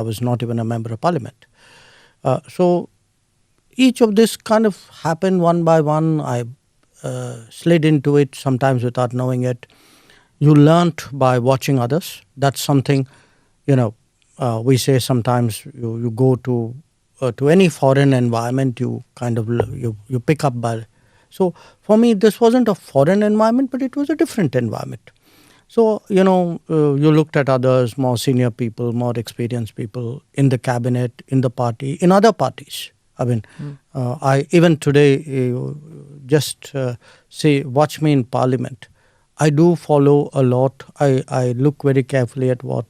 I was not even a member of parliament. So each of this kind of happened one by one. I slid into it sometimes without knowing it. You learnt by watching others. That's something, we say sometimes you go to any foreign environment, you kind of you pick up by. So for me, this wasn't a foreign environment, but it was a different environment. So, you looked at others, more senior people, more experienced people in the cabinet, in the party, in other parties. I mean, I even today, just say, watch me in parliament. I do follow a lot. I look very carefully at what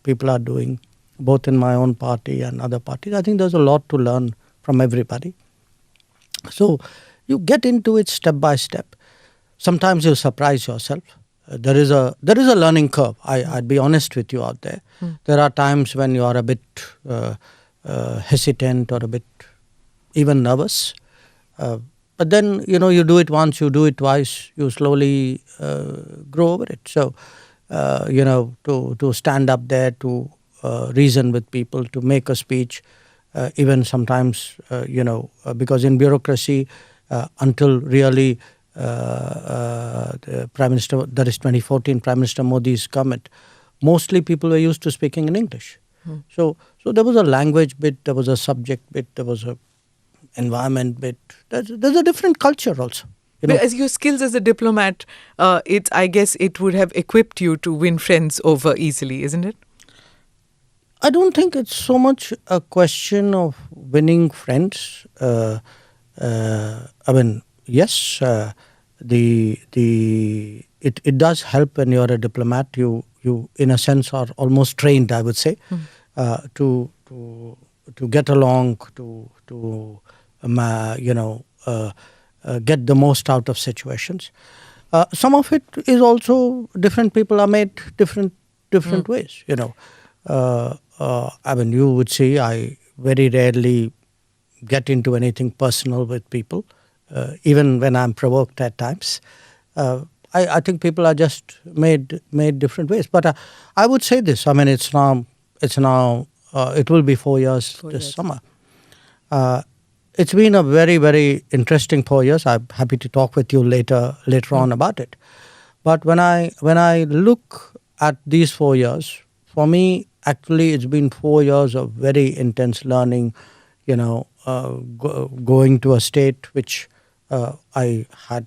people are doing, both in my own party and other parties. I think there's a lot to learn from everybody. So you get into it step by step. Sometimes you surprise yourself. There is a learning curve. I'd be honest with you out there. There are times when you are a bit hesitant or a bit even nervous. But then, you do it once, you do it twice, you slowly grow over it. So, to stand up there, to reason with people, to make a speech, even sometimes, because in bureaucracy, until really the Prime Minister, that is 2014, Prime Minister Modi's comment, mostly people were used to speaking in English. So there was a language bit, there was a subject bit, there was a environment bit. There's a different culture also. But as your skills as a diplomat, I guess it would have equipped you to win friends over easily, isn't it? I don't think it's so much a question of winning friends. I mean, yes, it does help when you're a diplomat. You in a sense are almost trained, I would say, to get along, to get the most out of situations. Some of it is also different people are made different ways. I mean, you would see I very rarely get into anything personal with people, even when I'm provoked at times. I think people are just made different ways. But I would say this. I mean, it will be 4 years this summer. It's been a very, very interesting 4 years. I'm happy to talk with you later on about it. But when I look at these 4 years, for me, actually, it's been 4 years of very intense learning. Going to a state which I had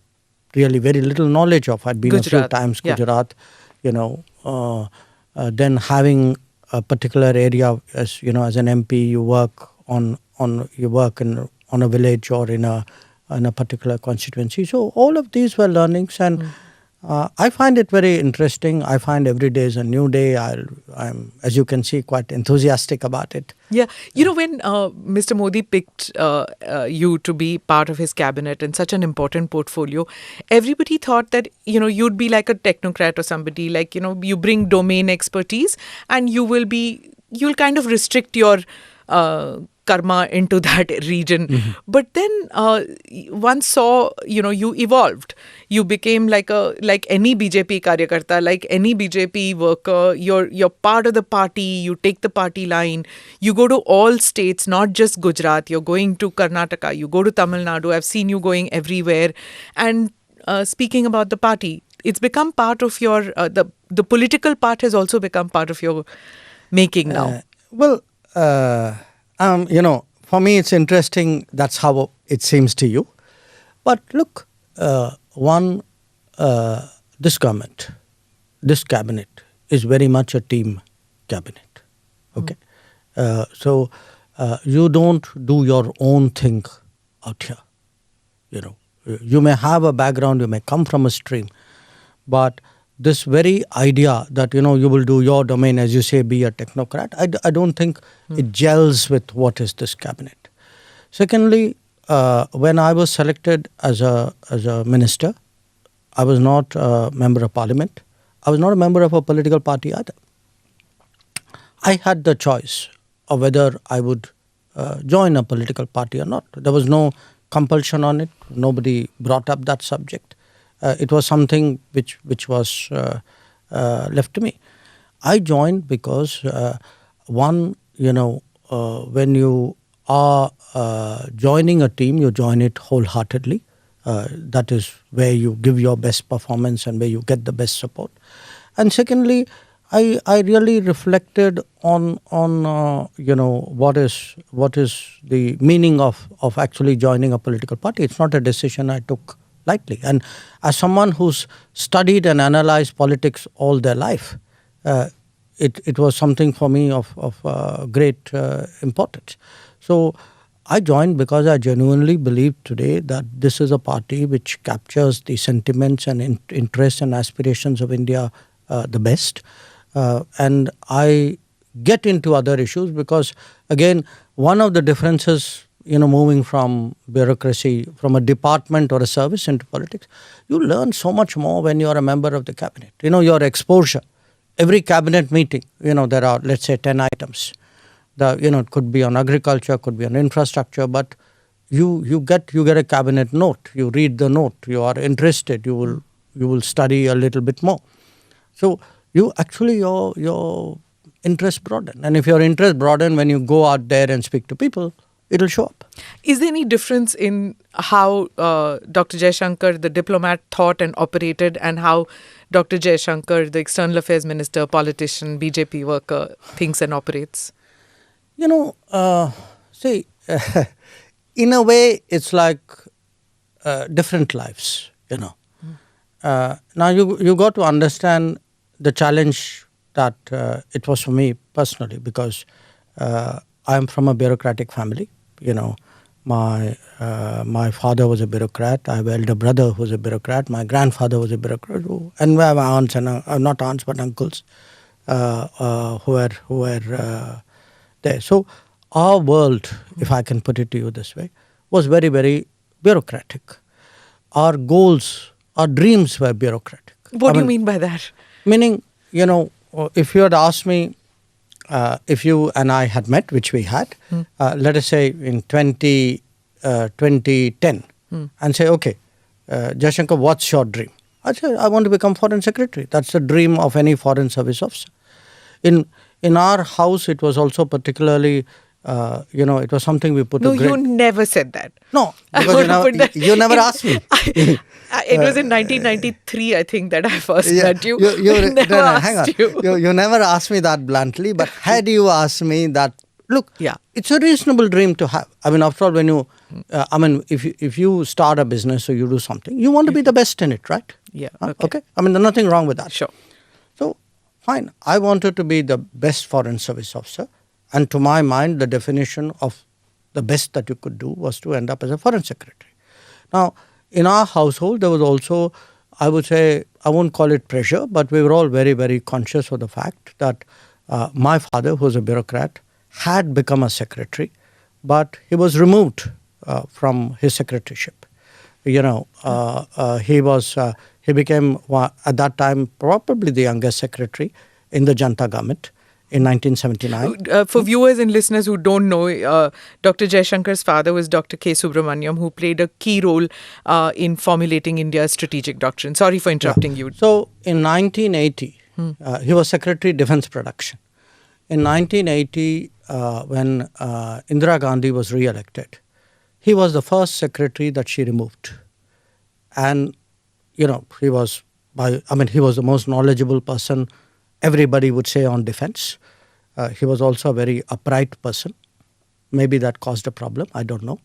really very little knowledge of. I'd been Gujarat. A few times Gujarat. Then having a particular area as an MP, you work on a village or in a particular constituency. So all of these were learnings, and I find it very interesting. I find every day is a new day. I'm, as you can see, quite enthusiastic about it. Yeah. When Mr. Modi picked you to be part of his cabinet and such an important portfolio, everybody thought that, you'd be like a technocrat or somebody, like, you bring domain expertise and you'll kind of restrict your karma into that region. But then one saw, you evolved. You became like any BJP karyakarta, like any BJP worker. You're part of the party. You take the party line. You go to all states, not just Gujarat. You're going to Karnataka. You go to Tamil Nadu. I've seen you going everywhere. And speaking about the party, it's become part of your, the political part has also become part of your making now. For me, it's interesting. That's how it seems to you. But look, this government, this cabinet is very much a team cabinet. Okay. So you don't do your own thing out here. You may have a background, you may come from a stream, but this very idea that, you will do your domain, as you say, be a technocrat, I don't think it gels with what is this cabinet. Secondly, when I was selected as a minister, I was not a member of parliament. I was not a member of a political party either. I had the choice of whether I would join a political party or not. There was no compulsion on it. Nobody brought up that subject. It was something which was left to me. I joined because, one, when you are joining a team, you join it wholeheartedly. That is where you give your best performance and where you get the best support. And secondly, I really reflected on what is the meaning of actually joining a political party. It's not a decision I took lightly. And as someone who's studied and analyzed politics all their life, it was something for me of great importance. So I joined because I genuinely believe today that this is a party which captures the sentiments and interests and aspirations of India the best. And I get into other issues because, again, one of the differences, moving from bureaucracy, from a department or a service into politics, you learn so much more when you are a member of the cabinet. Your exposure. Every cabinet meeting, there are, let's say, 10 items. It could be on agriculture, could be on infrastructure, but you get a cabinet note. You read the note. You are interested. You will study a little bit more. So you actually your interest broaden, and if your interest broaden when you go out there and speak to people, it'll show up. Is there any difference in how Dr. Jaishankar, the diplomat, thought and operated, and how Dr. Jaishankar, the External Affairs Minister, politician, BJP worker, thinks and operates? See, in a way, it's like different lives, Now, you got to understand the challenge that it was for me personally, because I'm from a bureaucratic family. My father was a bureaucrat. I have an elder brother who was a bureaucrat. My grandfather was a bureaucrat, and we have aunts and not aunts but uncles who were there. So our world, if I can put it to you this way, was very, very bureaucratic. Our goals, our dreams were bureaucratic. What do you mean by that? Meaning, if you had asked me, if you and I had met, which we had, let us say in 2010, and say, okay, Jaishankar, what's your dream? I'd say, I want to become Foreign Secretary. That's the dream of any Foreign Service officer. In our house, it was also particularly, it was something we put. No, you never said that. No, because you never asked me. It was in 1993, I think, that I first met you. Hang on. You never asked me that bluntly, but had you asked me that, look, it's a reasonable dream to have. After all, when you, if you start a business or you do something, you want to be the best in it, right? Yeah. Okay. There's nothing wrong with that. Sure. So, fine. I wanted to be the best Foreign Service officer. And to my mind, the definition of the best that you could do was to end up as a Foreign Secretary. Now, in our household, there was also, I would say, I won't call it pressure, but we were all very, very conscious of the fact that my father, who was a bureaucrat, had become a secretary, but he was removed from his secretaryship. He became, at that time, probably the youngest secretary in the Janta government in 1979. For viewers and listeners who don't know, Dr. Jaishankar's father was Dr. K. Subramaniam, who played a key role in formulating India's strategic doctrine. Sorry for interrupting you. So, in 1980, he was Secretary Defence Production. In 1980, when Indira Gandhi was re-elected, he was the first secretary that she removed. And, he was the most knowledgeable person, everybody would say, on defense. He was also a very upright person. Maybe that caused a problem, I don't know.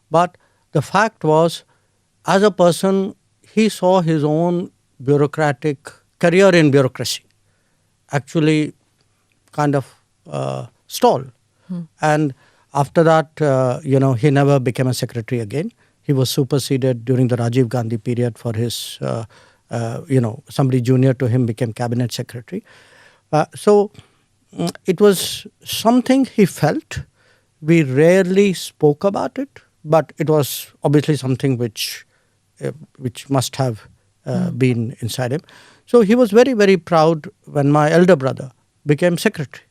But the fact was, as a person, he saw his own bureaucratic career in bureaucracy actually kind of stall. And after that, he never became a secretary again. He was superseded during the Rajiv Gandhi period for his somebody junior to him became cabinet secretary. So it was something he felt. We rarely spoke about it, but it was obviously something which must have been inside him. So he was very, very proud when my elder brother became secretary.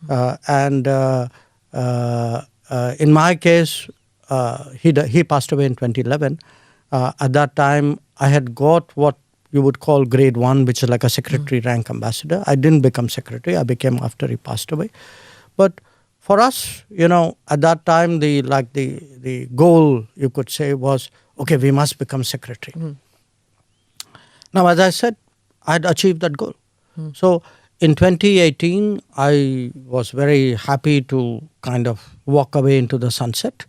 And in my case, he passed away in 2011. At that time, I had got what you would call grade 1, which is like a secretary rank ambassador. I didn't become secretary. I became after he passed away. But for us, at that time, the goal, you could say, was, okay, we must become secretary. Now, as I said, I had achieved that goal. So in 2018, I was very happy to kind of walk away into the sunset.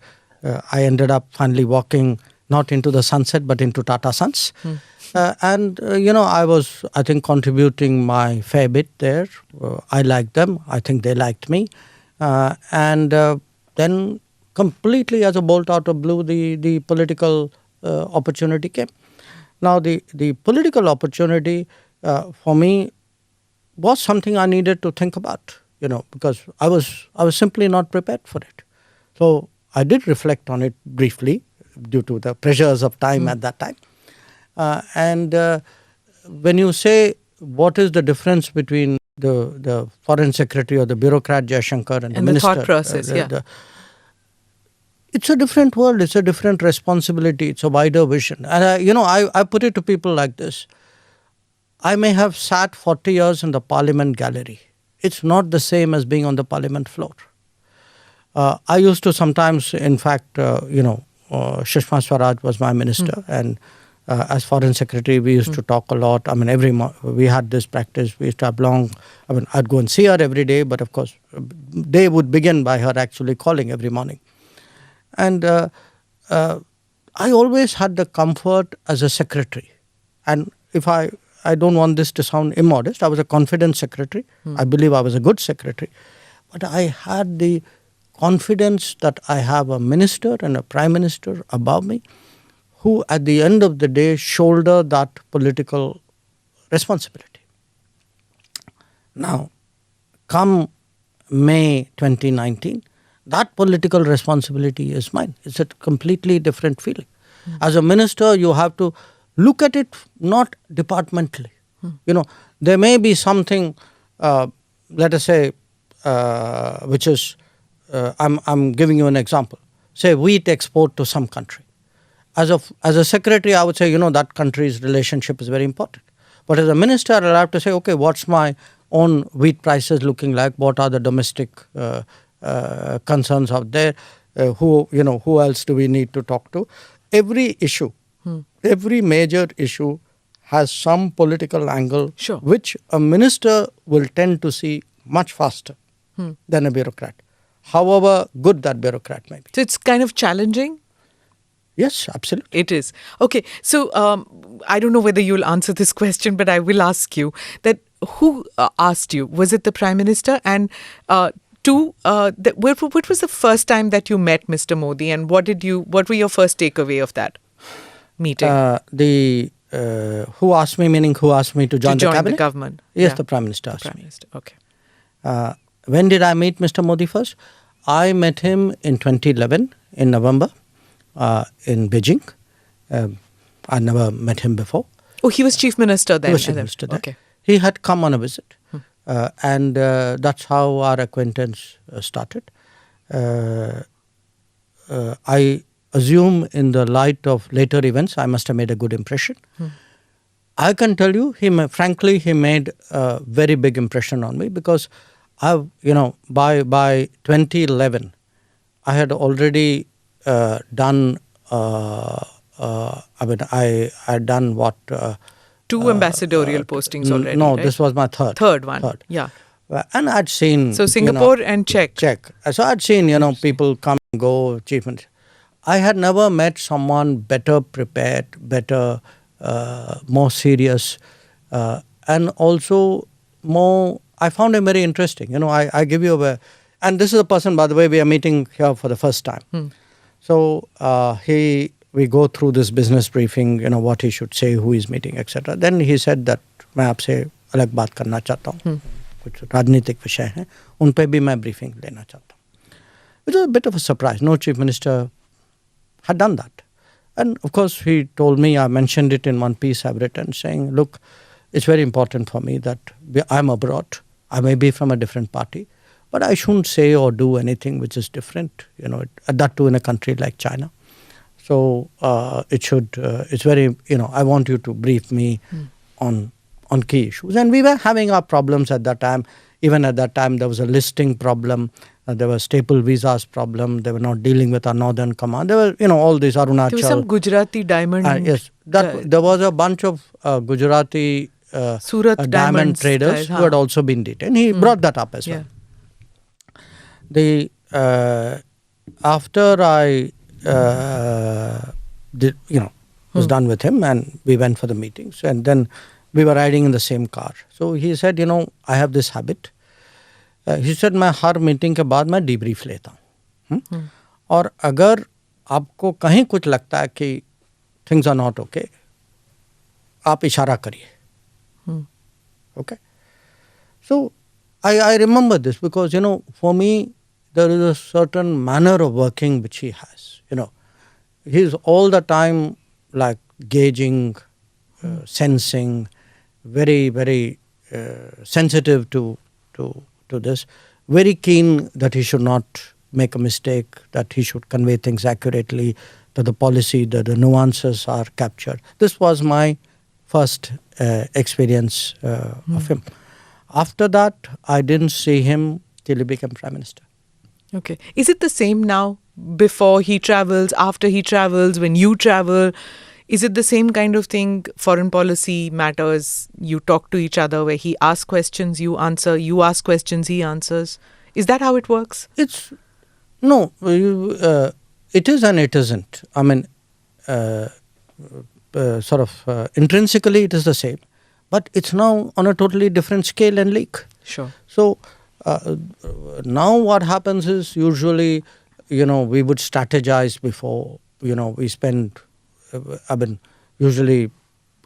I ended up finally walking not into the sunset, but into Tata Sons. I was, I think, contributing my fair bit there. I liked them. I think they liked me. Then completely as a bolt out of blue, the political opportunity came. Now, the political opportunity for me was something I needed to think about, because I was simply not prepared for it. So I did reflect on it briefly due to the pressures of time at that time. When you say what is the difference between the foreign secretary or the bureaucrat Jaishankar and the minister, thought process, it's a different world. It's a different responsibility. It's a wider vision. And I put it to people like this. I may have sat 40 years in the Parliament gallery. It's not the same as being on the Parliament floor. I used to sometimes, in fact, Sushma Swaraj was my minister, and as foreign secretary, we used to talk a lot. I mean, we had this practice. We used to have I'd go and see her every day, but of course, day would begin by her actually calling every morning. And I always had the comfort as a secretary. And if I don't want this to sound immodest, I was a confident secretary. I believe I was a good secretary. But I had the confidence that I have a minister and a prime minister above me who at the end of the day shoulder that political responsibility. Now, come May 2019, that political responsibility is mine. It's a completely different feeling. As a minister, you have to look at it not departmentally. There may be something, let us say, which is, I'm giving you an example. Say wheat export to some country. As a secretary, I would say, that country's relationship is very important. But as a minister, I'll have to say, okay, what's my own wheat prices looking like? What are the domestic concerns out there? Who else do we need to talk to? Every issue, every major issue has some political angle, which a minister will tend to see much faster than a bureaucrat, however good that bureaucrat may be. So it's kind of challenging? Yes, absolutely. It is. Okay, so I don't know whether you'll answer this question, but I will ask you that who asked you? Was it the Prime Minister? And two, what was the first time that you met Mr. Modi, and what were your first takeaway of that meeting? Who asked me, meaning who asked me to join the cabinet? The government. Yes, the Prime Minister asked me. Okay. When did I meet Mr. Modi first? I met him in 2011, in November, in Beijing. I never met him before. Oh, he was Chief Minister then? He was Chief Minister then. Okay. He had come on a visit. And that's how our acquaintance started. I assume in the light of later events, I must have made a good impression. I can tell you, frankly, he made a very big impression on me because by 2011, I had already done, I had done what... two ambassadorial postings already, No, right? this was my third. Third one, yeah. And I'd seen... So Singapore and Czech. So I'd seen, people come and go, chief minister. I had never met someone better prepared, better, more serious, and also more... I found him very interesting. I give you and this is a person, by the way, we are meeting here for the first time. So we go through this business briefing, what he should say, who he's meeting, etc. Then he said that मैं आपसे अलग बात करना चाहता हूँ, कुछ राजनीतिक विषय हैं, उन पे भी मैं briefing लेना चाहता हूँ. It was a bit of a surprise. No chief minister had done that. And of course, he told me, I mentioned it in one piece I've written, saying, look, it's very important for me that I'm abroad. I may be from a different party, but I shouldn't say or do anything which is different, that too in a country like China. So it's very, I want you to brief me on key issues. And we were having our problems at that time. Even at that time, there was a listing problem. There was staple visas problem. They were not dealing with our northern command. There were, all these Arunachal. There was some Gujarati diamond. Yes, there was a bunch of Gujarati Surat diamond traders who had also been detained. He brought that up as well. After I was done with him, and we went for the meetings, and then we were riding in the same car. So he said, I have this habit. He said, मैं हर meeting के बाद मैं debrief लेता हूँ, और अगर आपको कहीं कुछ लगता है कि things are not okay, आप इशारा करिए. Okay. So I remember this because, for me, there is a certain manner of working which he has. He's all the time like gauging, sensing, very, very sensitive to this, very keen that he should not make a mistake, that he should convey things accurately, that the policy, that the nuances are captured. This was my first experience of him. After that, I didn't see him till he became Prime Minister. Okay. Is it the same now? Before he travels, after he travels, when you travel? Is it the same kind of thing? Foreign policy matters, you talk to each other, where he asks questions, you answer, you ask questions, he answers. Is that how it works? No, it is and it isn't. I mean, intrinsically it is the same, but it's now on a totally different scale and league. Sure. So now what happens is usually, we would strategize before, we spend, usually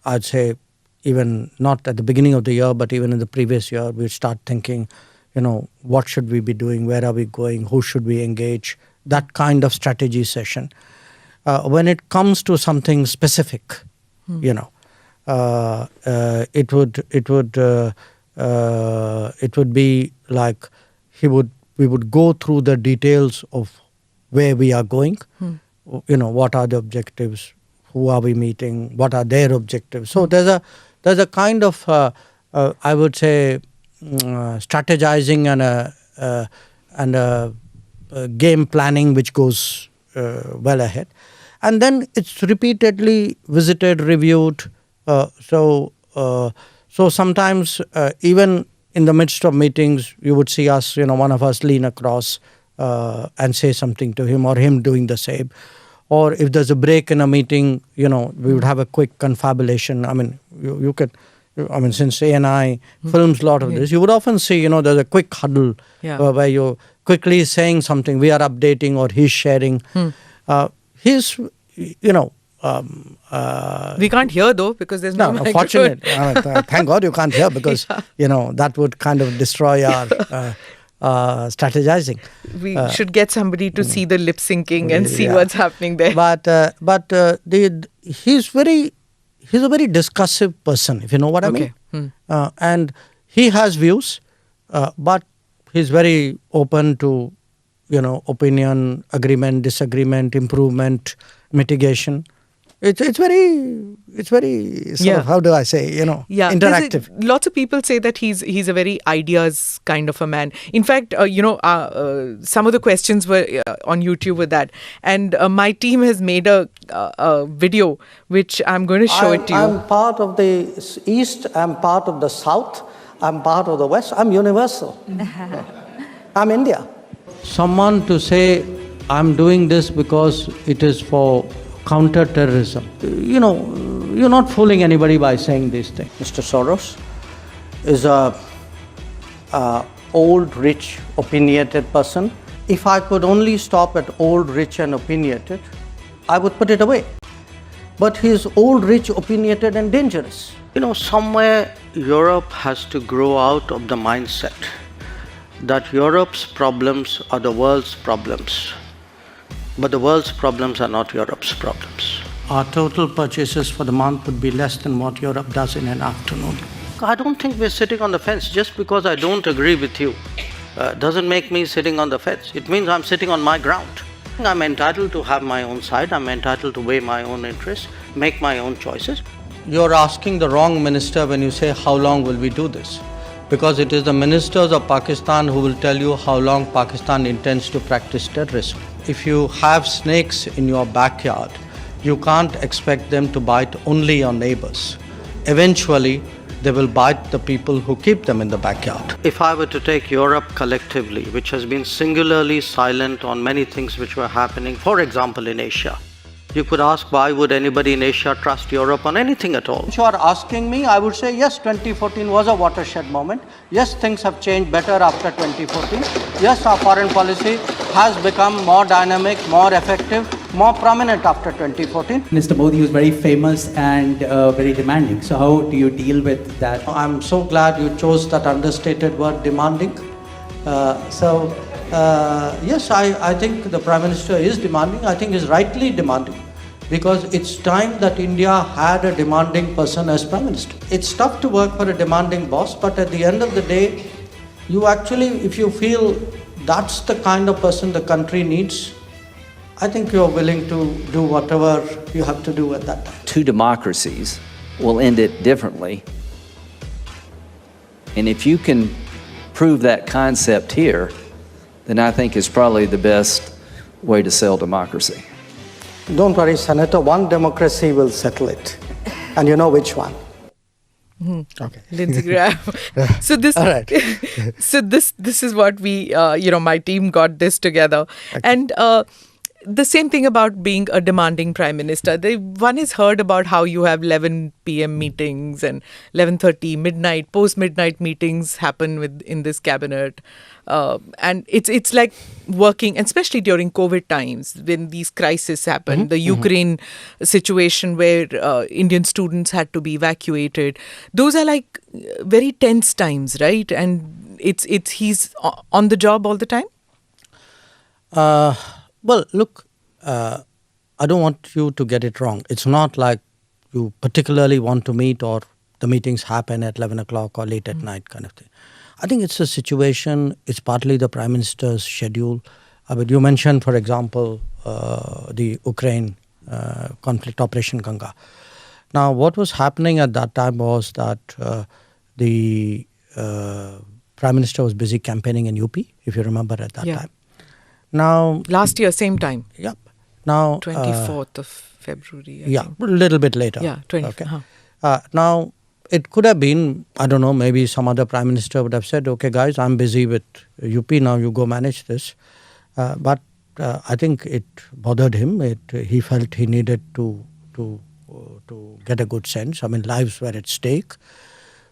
I'd say even not at the beginning of the year, but even in the previous year, we'd start thinking, what should we be doing? Where are we going? Who should we engage? That kind of strategy session. When it comes to something specific, it would be like we would go through the details of where we are going. What are the objectives? Who are we meeting? What are their objectives? So there's a kind of I would say strategizing and a game planning which goes well ahead, and then it's repeatedly visited, reviewed. So sometimes even in the midst of meetings, you would see us, one of us lean across and say something to him, or him doing the same. Or if there's a break in a meeting, we would have a quick confabulation. I mean, you could, since ANI films a lot of this, you would often see, there's a quick huddle where you're quickly saying something, we are updating, or he's sharing. He's, we can't hear though because there's no microphone. Fortunate. Thank God you can't hear because, that would kind of destroy our strategizing. We should get somebody to see the lip syncing and see what's happening there. But he's a very discussive person, if you know what I mean. And he has views, but he's very open to, opinion, agreement, disagreement, improvement, mitigation. It's very sort of, how do I say, interactive. Lots of people say that he's a very ideas kind of a man. In fact, some of the questions were on YouTube with that. And my team has made a video, which I'm going to show it to you. I'm part of the East, I'm part of the South, I'm part of the West, I'm universal. I'm India. Someone to say, I'm doing this because it is for counter-terrorism. You're not fooling anybody by saying these things. Mr. Soros is a old, rich, opinionated person. If I could only stop at old, rich and opinionated, I would put it away. But he is old, rich, opinionated and dangerous. Somewhere Europe has to grow out of the mindset that Europe's problems are the world's problems. But the world's problems are not Europe's problems. Our total purchases for the month would be less than what Europe does in an afternoon. I don't think we're sitting on the fence. Just because I don't agree with you doesn't make me sitting on the fence. It means I'm sitting on my ground. I'm entitled to have my own side. I'm entitled to weigh my own interests, make my own choices. You're asking the wrong minister when you say, how long will we do this? because it is the ministers of Pakistan who will tell you how long Pakistan intends to practice terrorism. If you have snakes in your backyard, you can't expect them to bite only your neighbors. Eventually, they will bite the people who keep them in the backyard. If I were to take Europe collectively, which has been singularly silent on many things which were happening, for example in Asia, you could ask, why would anybody in Asia trust Europe on anything at all? If you are asking me, I would say yes, 2014 was a watershed moment. Yes, things have changed better after 2014. Yes, our foreign policy has become more dynamic, more effective, more prominent after 2014. Mr. Modi was very famous and very demanding. So how do you deal with that? I'm so glad you chose that understated word, demanding. Yes, I think the Prime Minister is demanding. I think he's rightly demanding, because it's time that India had a demanding person as Prime Minister. It's tough to work for a demanding boss, but at the end of the day, you actually, if you feel that's the kind of person the country needs, I think you're willing to do whatever you have to do at that time. Two democracies will end it differently. And if you can prove that concept here, then I think it's probably the best way to sell democracy. Don't worry, Senator, one democracy will settle it. And you know which one. Okay. Lindsey Graham. So this, all right. So this is what we, my team got this together. Okay. And the same thing about being a demanding Prime Minister. One is heard about how you have 11 p.m. meetings and 11:30 midnight, post-midnight meetings happen in this cabinet. And it's like working, especially during COVID times when these crises happen, the Ukraine situation where Indian students had to be evacuated. Those are like very tense times, right? And he's on the job all the time? Well, look, I don't want you to get it wrong. It's not like you particularly want to meet or the meetings happen at 11 o'clock or late at night kind of thing. I think it's a situation, it's partly the Prime Minister's schedule. But you mentioned, for example, the Ukraine conflict, Operation Ganga. Now, what was happening at that time was that the Prime Minister was busy campaigning in UP, if you remember at that time. Now, last year, same time. Yep. Now, 24th of February. I think. A little bit later. Yeah, 20. Okay. Now, it could have been, I don't know, maybe some other Prime Minister would have said, okay, guys, I'm busy with UP now, you go manage this. But I think it bothered him. He felt he needed to get a good sense. I mean, lives were at stake.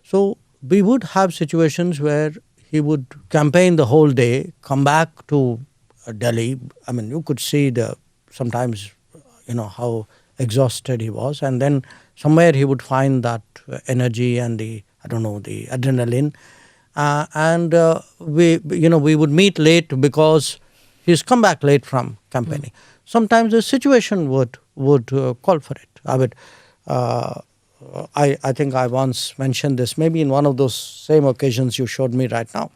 So we would have situations where he would campaign the whole day, come back to Delhi. I mean, you could see sometimes, how exhausted he was. And then somewhere he would find that energy and the adrenaline. And we would meet late because he's come back late from campaigning. Sometimes the situation would call for it. I think I once mentioned this, maybe in one of those same occasions you showed me right now,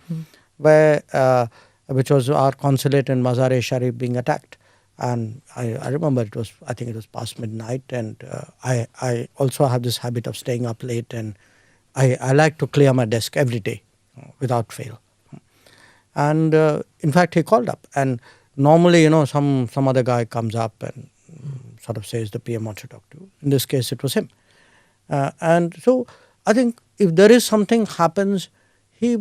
which was our consulate in Mazar-e-Sharif being attacked. And I remember I think it was past midnight, and I also have this habit of staying up late, and I like to clear my desk every day without fail. And in fact, he called up, and normally, some other guy comes up and sort of says the PM wants to talk to you. In this case, it was him. And so I think if there is something happens, he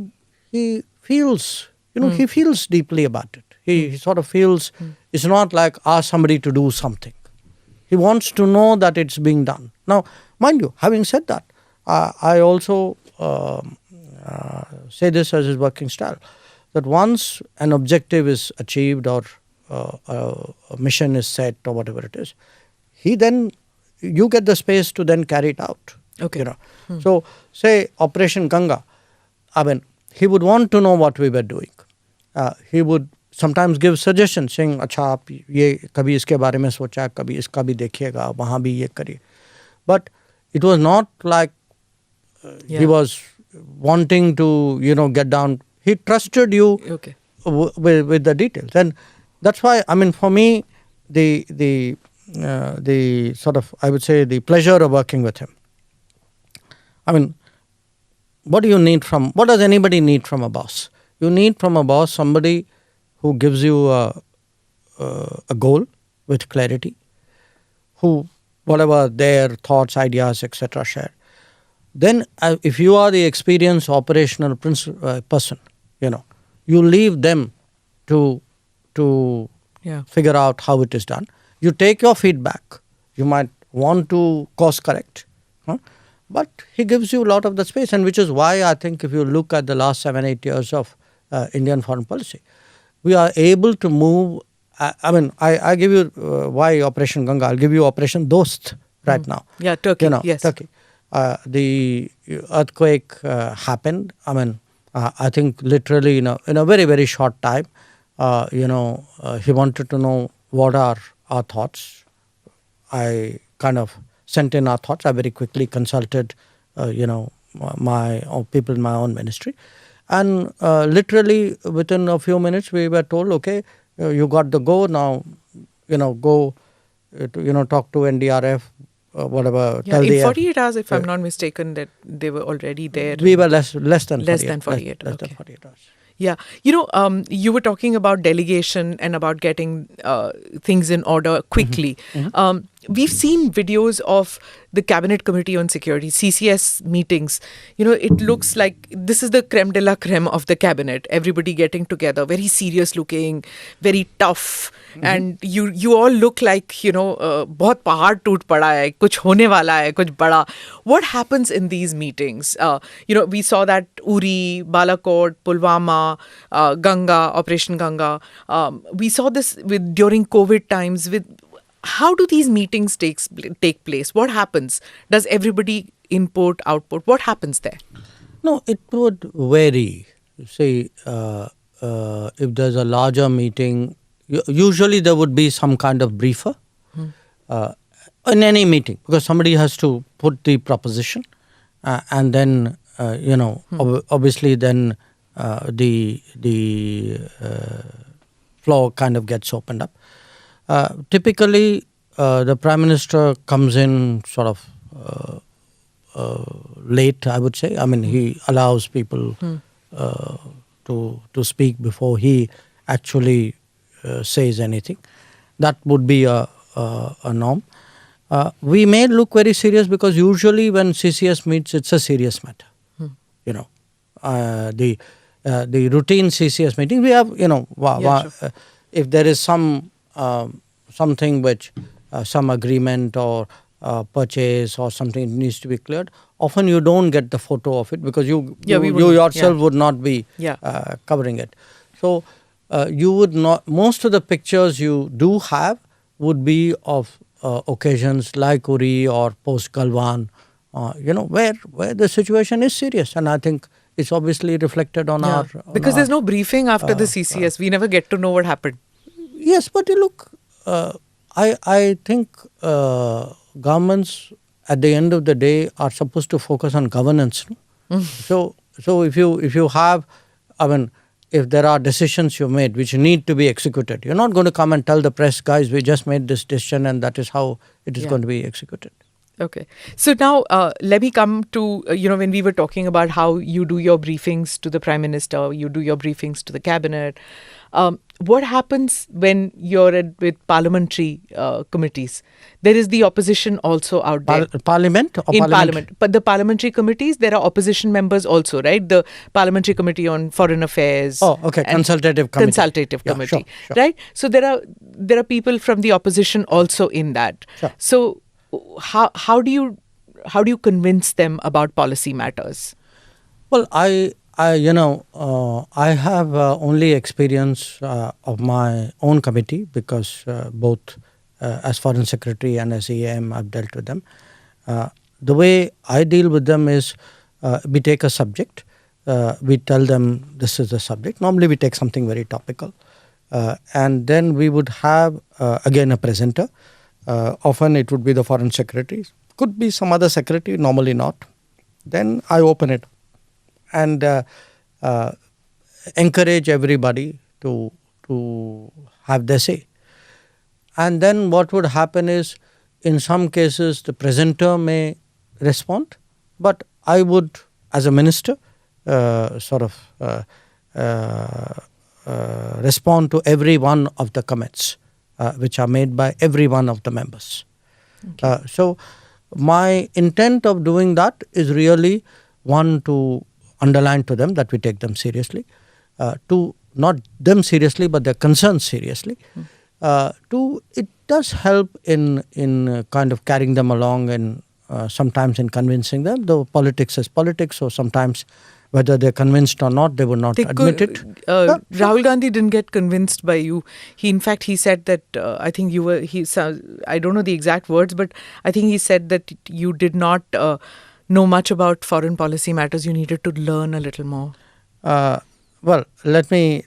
feels, he feels deeply about it. He sort of feels it's not like ask somebody to do something. He wants to know that it's being done. Now, mind you, having said that, I also say this as his working style, that once an objective is achieved or a mission is set or whatever it is, you get the space to then carry it out. Okay. So, say Operation Ganga, I mean, he would want to know what we were doing. He would sometimes give suggestions saying, अच्छा आप ये कभी इसके बारे में सोचा, कभी इसका भी देखिएगा, वहाँ भी ये करिए. But it was not like he was wanting to, get down. He trusted you with the details. And that's why, I mean, for me, the sort of, I would say, the pleasure of working with him. I mean, what does anybody need from a boss? You need from a boss somebody who gives you a goal with clarity, who, whatever their thoughts, ideas, etc. share. Then if you are the experienced operational person, you leave them to figure out how it is done. You take your feedback. You might want to course correct, but he gives you a lot of the space, and which is why I think if you look at the last 7-8 years of Indian foreign policy, we are able to move. I give you why Operation Ganga. I'll give you Operation Dost right now. Yeah, Turkey. Yes, Turkey. The earthquake happened. I think literally in a very, very short time. He wanted to know what are our thoughts. I kind of sent in our thoughts. I very quickly consulted, my people in my own ministry, and literally within a few minutes we were told, okay, you got the go now. Go, talk to NDRF, whatever. Yeah, in 48 hours, if I'm not mistaken, that they were already there. We were less than 48 Less than 48 hours. Yeah. You were talking about delegation and about getting things in order quickly. Mm-hmm. We've seen videos of the Cabinet Committee on Security, CCS meetings. It looks like this is the creme de la creme of the cabinet. Everybody getting together, very serious looking, very tough. Mm-hmm. And you all look like, बहुत पहाड़ टूट पड़ा है, कुछ होने वाला है, कुछ बड़ा. What happens in these meetings? We saw that Uri, Balakot, Pulwama, Ganga, Operation Ganga. We saw this during COVID times. How do these meetings take place? What happens? Does everybody input, output? What happens there? No, it would vary. See, if there's a larger meeting, usually there would be some kind of briefer in any meeting, because somebody has to put the proposition and then, obviously then the floor kind of gets opened up. Typically, the Prime Minister comes in sort of late, I would say. He allows people to speak before he actually says anything. That would be a norm. We may look very serious because usually when CCS meets, it's a serious matter. The routine CCS meeting, we have, Sure. If there is something which some agreement or purchase or something needs to be cleared, often you don't get the photo of it because you yourself would not be covering it. So you would not. Most of the pictures you do have would be of occasions like Uri or post Galwan, where the situation is serious, and I think it's obviously reflected on our. Because there's no briefing after the CCS. We never get to know what happened. Yes, but look, I think governments at the end of the day are supposed to focus on governance. No? So if you have, if there are decisions you made which need to be executed, you're not going to come and tell the press, guys, we just made this decision and that is how it is going to be executed. Okay. So now let me come to, when we were talking about how you do your briefings to the Prime Minister, you do your briefings to the Cabinet. What happens when you're with parliamentary committees? There is the opposition also out there. Parliament? Or in Parliament. But the parliamentary committees, there are opposition members also, right? The Parliamentary Committee on Foreign Affairs. Oh, okay. Consultative committee. Sure. Right? So there are people from the opposition also in that. Sure. So how do you convince them about policy matters? Well, I have only experience of my own committee because both as Foreign Secretary and as EAM I've dealt with them. The way I deal with them is we take a subject, we tell them this is the subject. Normally we take something very topical and then we would have again a presenter. Often it would be the Foreign Secretary, could be some other secretary, normally not. Then I open it and encourage everybody to have their say. And then what would happen is, in some cases, the presenter may respond, but I would as a minister, respond to every one of the comments which are made by every one of the members. Okay. So my intent of doing that is really, one, to underline to them that we take them seriously, two, not them seriously but their concerns seriously, two, it does help in kind of carrying them along and sometimes in convincing them, though politics is politics, so sometimes whether they're convinced or not, they would not admit it. Rahul Gandhi didn't get convinced by you. He said that, I think you were, I don't know the exact words, but I think he said that you did not know much about foreign policy matters. You needed to learn a little more. Well, let me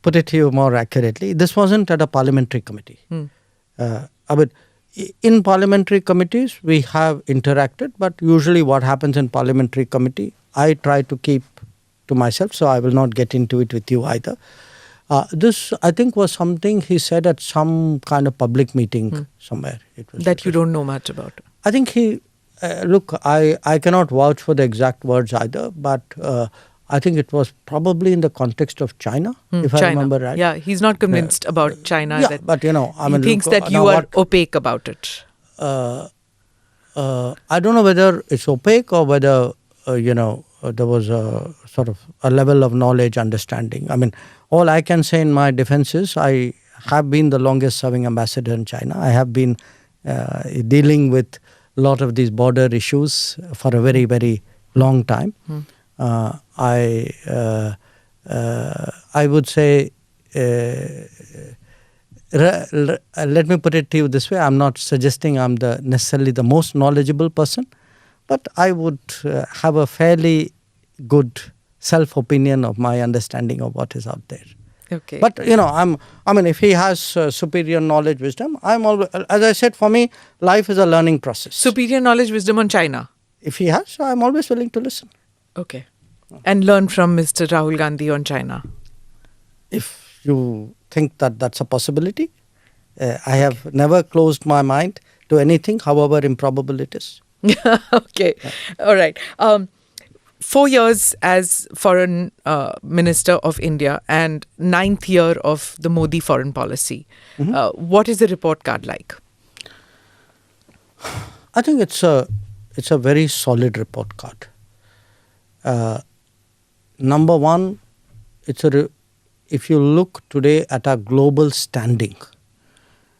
put it to you more accurately. This wasn't at a parliamentary committee. In parliamentary committees, we have interacted, but usually what happens in parliamentary committee, I try to keep to myself, so I will not get into it with you either. This, I think, was something he said at some kind of public meeting somewhere. It was that you don't know much about. I think he, look, I cannot vouch for the exact words either, but I think it was probably in the context of China, if I remember right. Yeah, he's not convinced about China. Yeah, but I mean, he thinks that you are opaque about it. I don't know whether it's opaque or whether, there was a sort of a level of knowledge, understanding. I mean, all I can say in my defense is I have been the longest serving ambassador in China. I have been dealing with a lot of these border issues for a very, very long time. I would say, let me put it to you this way, I'm not suggesting I'm necessarily the most knowledgeable person, but I would have a fairly good self-opinion of my understanding of what is out there. Okay. But, if he has superior knowledge, wisdom, I'm always, as I said, for me, life is a learning process. Superior knowledge, wisdom on China? If he has, I'm always willing to listen. Okay. And learn from Mr. Rahul Gandhi on China? If you think that that's a possibility, I have never closed my mind to anything, however improbable it is. Okay. Yeah. All right. 4 years as Foreign Minister of India and 9th year of the Modi foreign policy. What is the report card like? I think it's a very solid report card. Number one, if you look today at our global standing,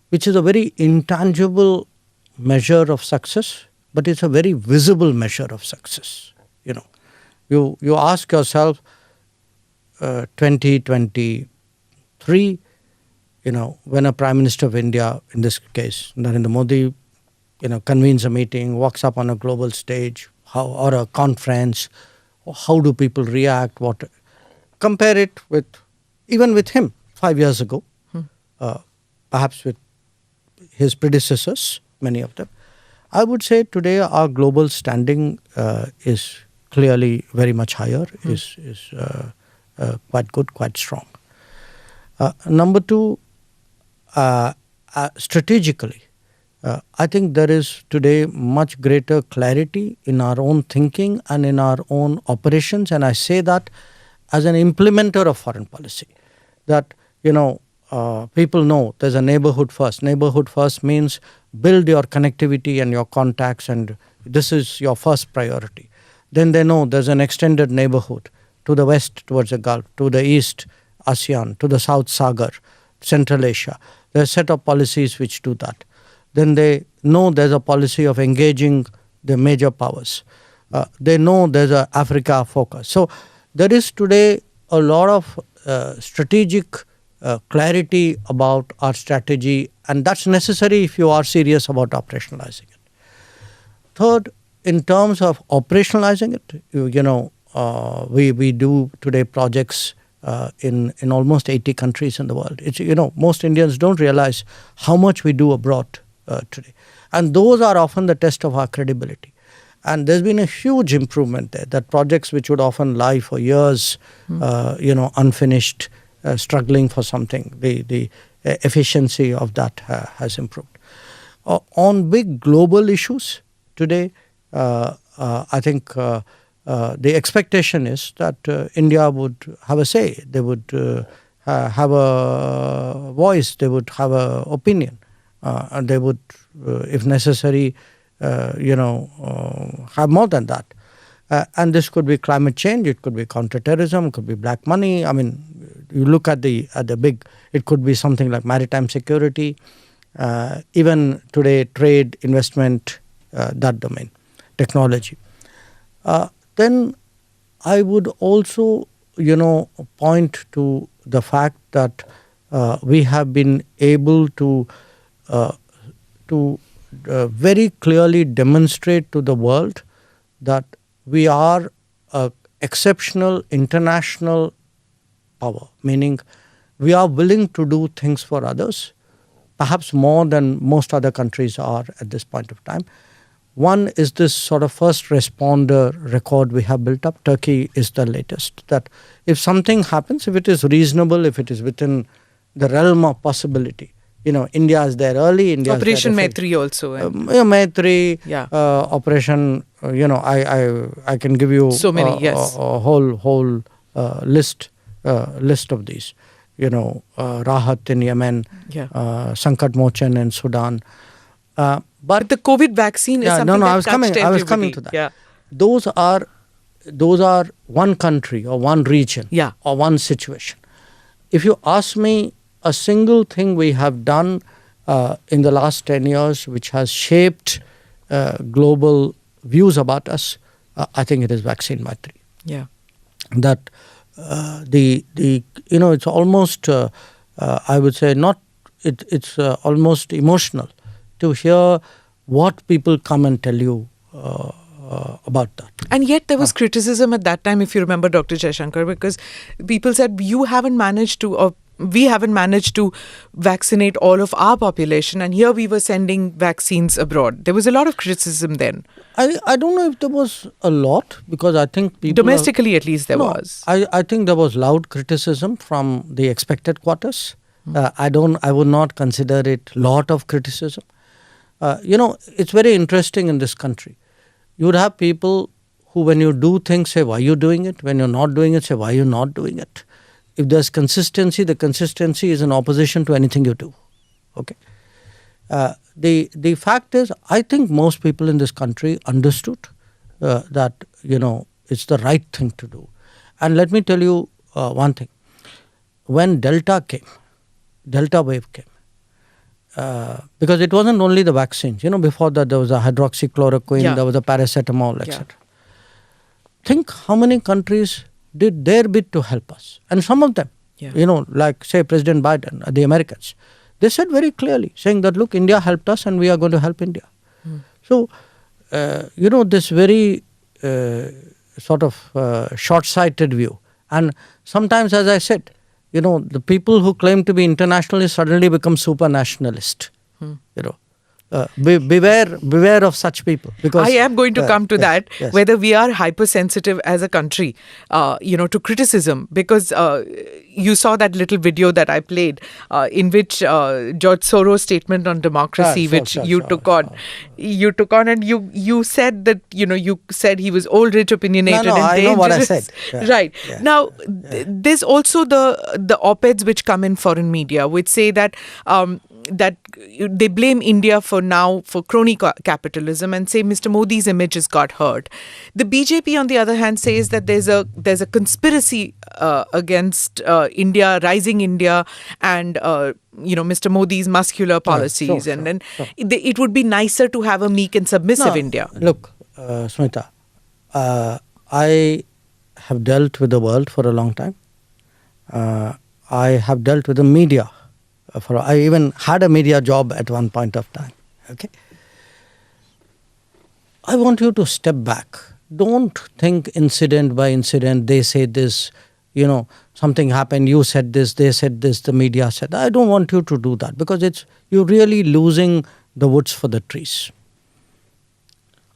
which is a very intangible measure of success, but it's a very visible measure of success. You ask yourself, 2023, when a Prime Minister of India, in this case Narendra Modi, convenes a meeting, walks up on a global stage, or a conference, how do people react? Compare it with him 5 years ago, perhaps with his predecessors, many of them. I would say today our global standing is clearly very much higher, is quite good, quite strong. Number two, strategically, I think there is today much greater clarity in our own thinking and in our own operations, and I say that as an implementer of foreign policy, that people know there's a neighborhood first. Neighborhood first means build your connectivity and your contacts, and this is your first priority. Then they know there's an extended neighborhood to the west towards the Gulf, to the east ASEAN, to the South Sagar, Central Asia. There's a set of policies which do that. Then they know there's a policy of engaging the major powers. They know there's a Africa focus. So there is today a lot of strategic clarity about our strategy, and that's necessary if you are serious about operationalizing it. Third, in terms of operationalizing it, we do today projects in almost 80 countries in the world. It's, most Indians don't realize how much we do abroad today. And those are often the test of our credibility. And there's been a huge improvement there, that projects which would often lie for years, unfinished, struggling for something, the efficiency of that has improved. On big global issues today, I think the expectation is that India would have a say, they would have a voice, they would have an opinion, and they would, if necessary, have more than that. And this could be climate change, it could be counterterrorism, it could be black money. I mean, you look at the big, it could be something like maritime security, even today trade, investment, that domain, technology. Then I would also, point to the fact that we have been able to very clearly demonstrate to the world that we are an exceptional international power, meaning we are willing to do things for others, perhaps more than most other countries are at this point of time. One is this sort of first responder record we have built up. Turkey is the latest. That if something happens, if it is reasonable, if it is within the realm of possibility, India is there early. India Operation Maitri also. Maitri, Operation, I can give you so many, yes. a whole list of these. Rahat in Yemen, Sankat Mochan in Sudan. But the COVID vaccine is something that touched everybody. I was coming to that. Yeah. Those are one country or one region or one situation. If you ask me, a single thing we have done in the last 10 years which has shaped global views about us, I think it is vaccine Maitri. Yeah. That it's almost I would say it's almost emotional to hear what people come and tell you about that. And yet there was criticism at that time, if you remember, Dr. Jaishankar, because people said you haven't managed to, or we haven't managed to vaccinate all of our population, and here we were sending vaccines abroad. There was a lot of criticism then. I don't know if there was a lot, because I think people... Domestically at least there was. I think there was loud criticism from the expected quarters. I would not consider it lot of criticism. It's very interesting in this country. You would have people who, when you do things, say, why are you doing it? When you're not doing it, say, why are you not doing it? If there's consistency, the consistency is in opposition to anything you do. Okay. The fact is, I think most people in this country understood that, it's the right thing to do. And let me tell you one thing. When Delta wave came, because it wasn't only the vaccines. Before that there was a hydroxychloroquine, there was a paracetamol, etc. Think how many countries did their bit to help us. And some of them, like say President Biden, the Americans, they said very clearly, saying that, look, India helped us and we are going to help India. So, this very sort of short-sighted view. And sometimes, as I said, the people who claim to be internationalists suddenly become super nationalist. Beware of such people. Because I am going to come to that, whether we are hypersensitive as a country, to criticism, because you saw that little video that I played in which George Soros' statement on democracy, you took on, and you said that, you said he was old, rich, opinionated, and dangerous. I know what I said. Right. Now, there's also the op-eds which come in foreign media, which say that that they blame India for crony capitalism and say Mr. Modi's image has got hurt. The BJP, on the other hand, says that there's a conspiracy against India, rising India, and Mr. Modi's muscular policies, it would be nicer to have a meek and submissive India. Look, Smita, I have dealt with the world for a long time. I have dealt with the media. I even had a media job at one point of time. Okay, I want you to step back. Don't think incident by incident. They say this, something happened. You said this. They said this. The media said. I don't want you to do that, because you're really losing the woods for the trees.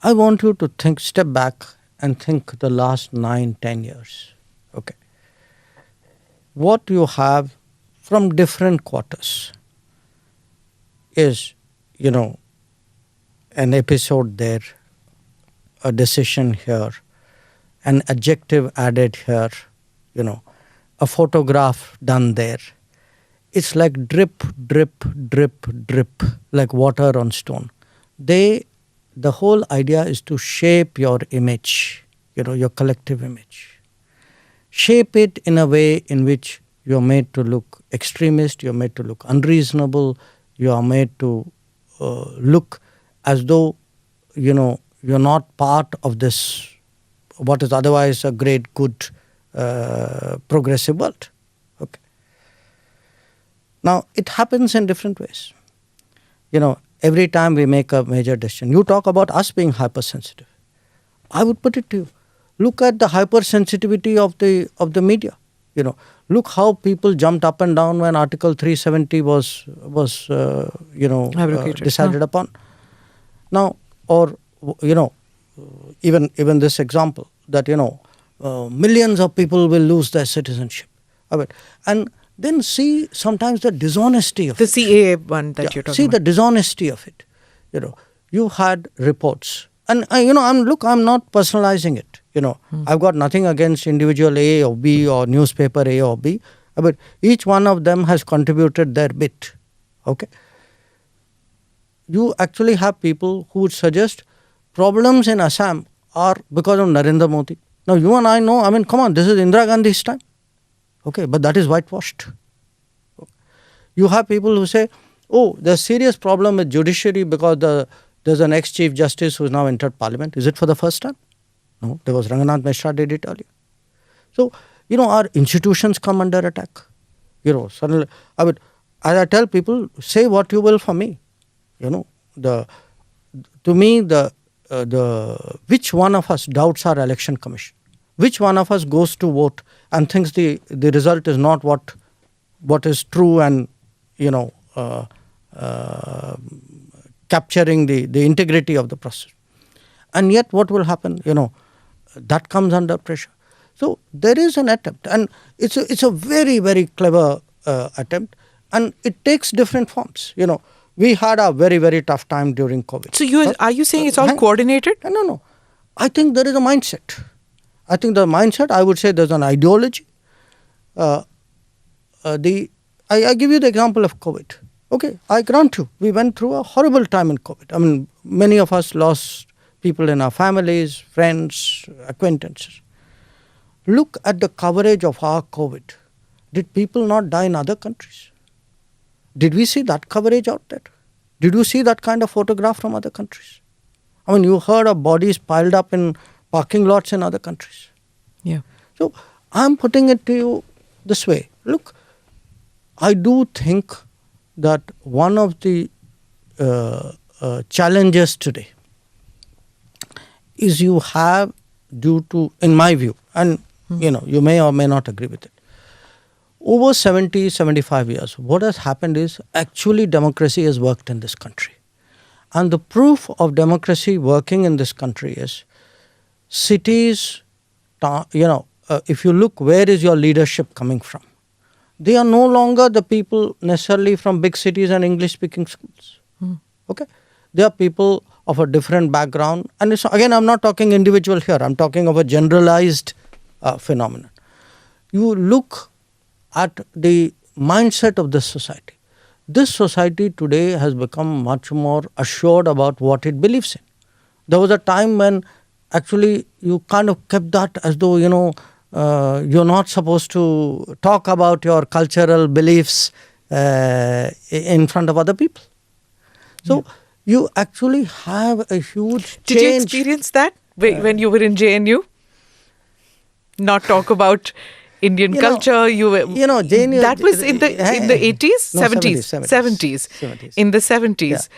I want you to step back and think the last 9-10 years. Okay, what you have from different quarters is, an episode there, a decision here, an adjective added here, a photograph done there. It's like drip, drip, drip, drip, like water on stone. The whole idea is to shape your image, your collective image. Shape it in a way in which you're made to look extremist, you're made to look unreasonable, you are made to look as though, you're not part of this, what is otherwise a great, good, progressive world. Okay. Now, it happens in different ways. Every time we make a major decision, you talk about us being hypersensitive. I would put it to you. Look at the hypersensitivity of the media. Look how people jumped up and down when Article 370 was decided upon. Now, or even this example that millions of people will lose their citizenship. And then see sometimes the dishonesty of the it. CAA one that you're talking see about. The dishonesty of it. You had reports, and I'm not personalizing it. I've got nothing against individual A or B or newspaper A or B, but each one of them has contributed their bit. Okay. You actually have people who would suggest problems in Assam are because of Narendra Modi. Now you and I know, come on, this is Indira Gandhi's time. Okay, but that is whitewashed. You have people who say, there's serious problem with judiciary because there's an ex-chief justice who has now entered parliament. Is it for the first time? No, there was Ranganath Mishra did it earlier. So, our institutions come under attack. Suddenly, as I tell people, say what you will for me. To me, which one of us doubts our election commission? Which one of us goes to vote and thinks the result is not what is true and, capturing the integrity of the process? And yet what will happen? That comes under pressure. So there is an attempt, and it's a very, very clever attempt, and it takes different forms. We had a very, very tough time during COVID. So are you saying it's all coordinated? No. I think there is a mindset. I would say there's an ideology. I give you the example of COVID. Okay, I grant you, we went through a horrible time in COVID. Many of us lost people in our families, friends, acquaintances. Look at the coverage of our COVID. Did people not die in other countries? Did we see that coverage out there? Did you see that kind of photograph from other countries? You heard of bodies piled up in parking lots in other countries. Yeah. So I'm putting it to you this way. Look, I do think that one of the challenges today is you have, due to, in my view, and you may or may not agree with it, over 70, 75 years, what has happened is actually democracy has worked in this country. And the proof of democracy working in this country is cities, if you look, where is your leadership coming from? They are no longer the people necessarily from big cities and English-speaking schools. Okay? They are people of a different background. And again, I'm not talking individual here. I'm talking of a generalized phenomenon. You look at the mindset of this society. This society today has become much more assured about what it believes in. There was a time when actually you kind of kept that as though, you're not supposed to talk about your cultural beliefs in front of other people. So you actually have a huge change. Did you experience that when you were in JNU? Not talk about Indian culture. JNU, that was in the 80s, 70s. In the 70s.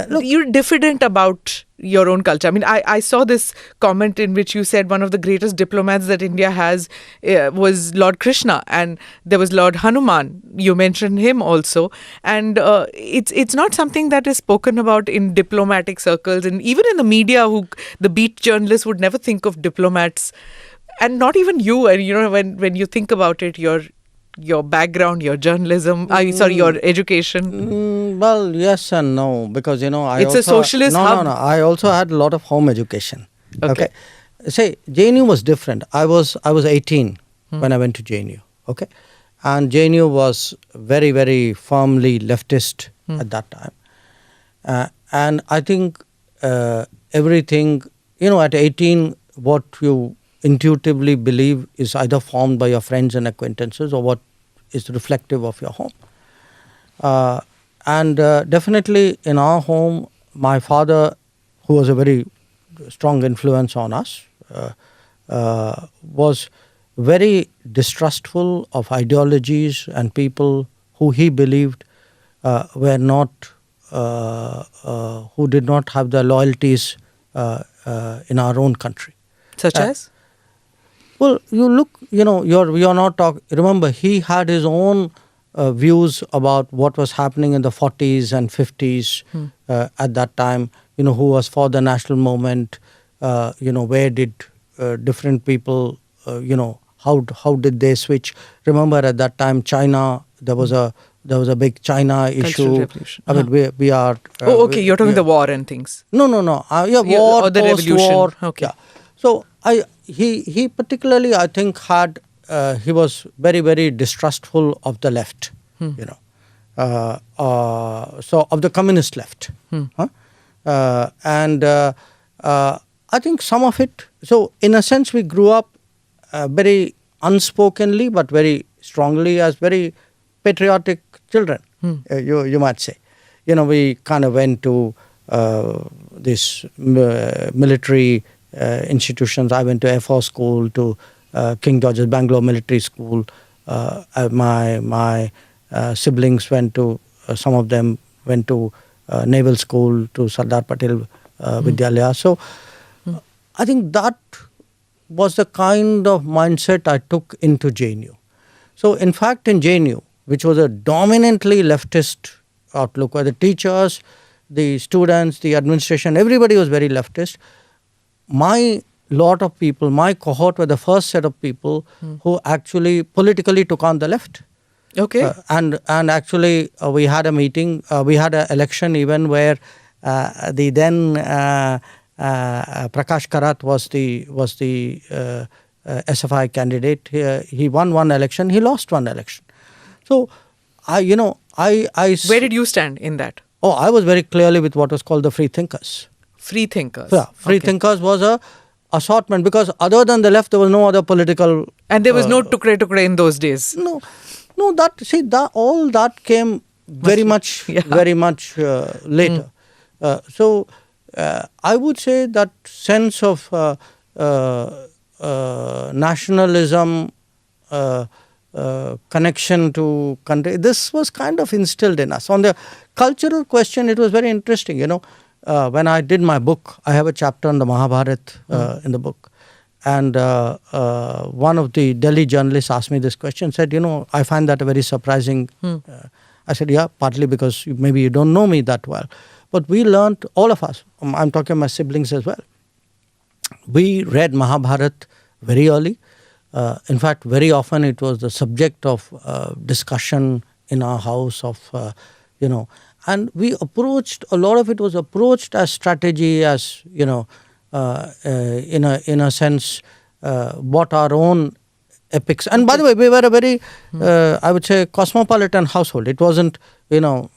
Look, you're diffident about your own culture. I saw this comment in which you said one of the greatest diplomats that India has was Lord Krishna, and there was Lord Hanuman. You mentioned him also, and it's not something that is spoken about in diplomatic circles, and even in the media, the beat journalists would never think of diplomats, and not even you. And when you think about it, your background, your journalism, your education? Well, yes and no, because, it's a socialist hub. No. I also had a lot of home education. Okay. say JNU was different. I was 18 when I went to JNU. Okay, and JNU was very, very firmly leftist at that time, and I think everything, at 18, what you intuitively believe is either formed by your friends and acquaintances or what is reflective of your home. And definitely in our home, my father, who was a very strong influence on us, was very distrustful of ideologies and people who he believed were not, who did not have the loyalties in our own country. Such as? Well, you look, you're not talking. Remember, he had his own views about what was happening in the 40s and 50s at that time. Who was for the national movement? Where did different people? How did they switch? Remember, at that time, China. There was a big China issue. Revolution. I mean, we are. Okay, you're talking the war and things. No. War or the revolution. Post-war. Okay. Yeah. So he particularly, I think, had he was very, very distrustful of the left. So of the communist left. And I think some of it. So in a sense, we grew up very unspokenly, but very strongly as very patriotic children. You might say. We kind of went to this military institutions. I went to Air Force School, to King George's Bangalore Military School. My siblings went to, some of them went to Naval School, to Sardar Patel Vidyalaya. So I think that was the kind of mindset I took into JNU. So in fact, in JNU, which was a dominantly leftist outlook, where the teachers, the students, the administration, everybody was very leftist. My lot of people, my cohort were the first set of people who actually politically took on the left. Okay. And actually we had a meeting, we had an election even where the then Prakash Karat was the SFI candidate. He won one election, he lost one election. So I Where did you stand in that? Oh, I was very clearly with what was called the free thinkers. Free thinkers. Yeah, free thinkers was a assortment, because other than the left, there was no other political. And there was no tukre in those days. No, all that came very much later. So I would say that sense of nationalism, connection to country, this was kind of instilled in us. On the cultural question, it was very interesting. When I did my book, I have a chapter on the Mahabharata in the book. And one of the Delhi journalists asked me this question, said, I find that a very surprising. I said, yeah, partly because maybe you don't know me that well. But we learned, all of us, I'm talking my siblings as well, we read Mahabharata very early. In fact, very often it was the subject of discussion in our house and we approached, a lot of it was approached as strategy, as, in a sense, what our own epics. And by the way, we were a very, I would say, cosmopolitan household. It wasn't, the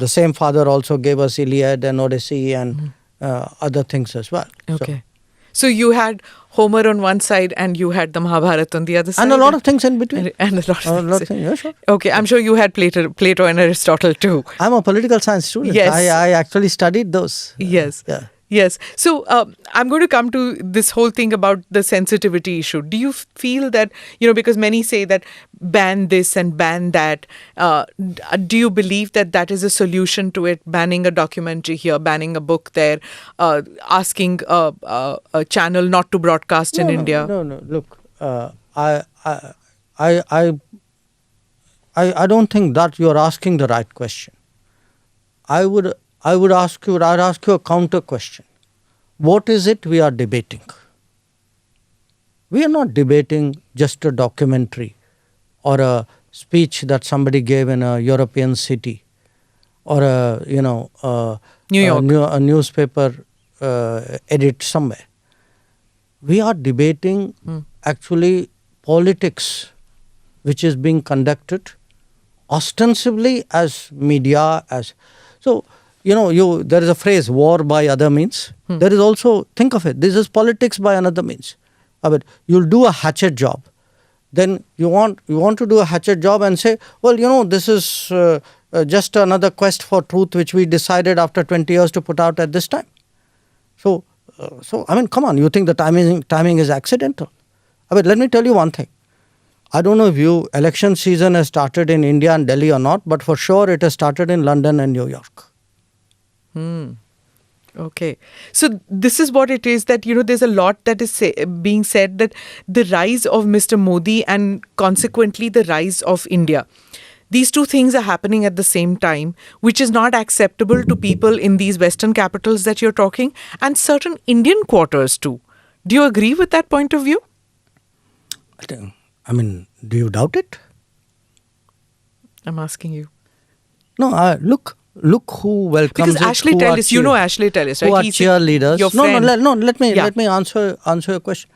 same father also gave us Iliad and Odyssey and other things as well. Okay. So you had Homer on one side and you had the Mahabharata on the other side. And a lot of things in between. And a lot of things. Yeah, sure. Okay, I'm sure you had Plato and Aristotle too. I'm a political science student. Yes. I actually studied those. Yes. Yeah. Yes. So I'm going to come to this whole thing about the sensitivity issue. Do you feel that, because many say that ban this and ban that, do you believe that that is a solution to it? Banning a documentary here, banning a book there, asking a channel not to broadcast in India? No. Look, I don't think that you're asking the right question. I'd ask you a counter question. What is it we are debating? We are not debating just a documentary or a speech that somebody gave in a European city or a New York. a newspaper edit somewhere. We are debating actually politics, which is being conducted ostensibly as media, as so. There is a phrase, war by other means. There is also, think of it, this is politics by another means. I mean, you'll do a hatchet job. Then you want to do a hatchet job and say, well, this is just another quest for truth which we decided after 20 years to put out at this time. So I mean, come on, you think the timing is accidental? I mean, let me tell you one thing. I don't know if election season has started in India and Delhi or not, but for sure it has started in London and New York. Okay. So this is what it is that, there's a lot that is being said, that the rise of Mr. Modi and consequently the rise of India. These two things are happening at the same time, which is not acceptable to people in these Western capitals that you're talking, and certain Indian quarters too. Do you agree with that point of view? I mean, do you doubt it? I'm asking you. No, look who welcomes because it. Ashley Tellis, Ashley Tellis, right? Who are cheerleaders. Your friend. Let me answer your question.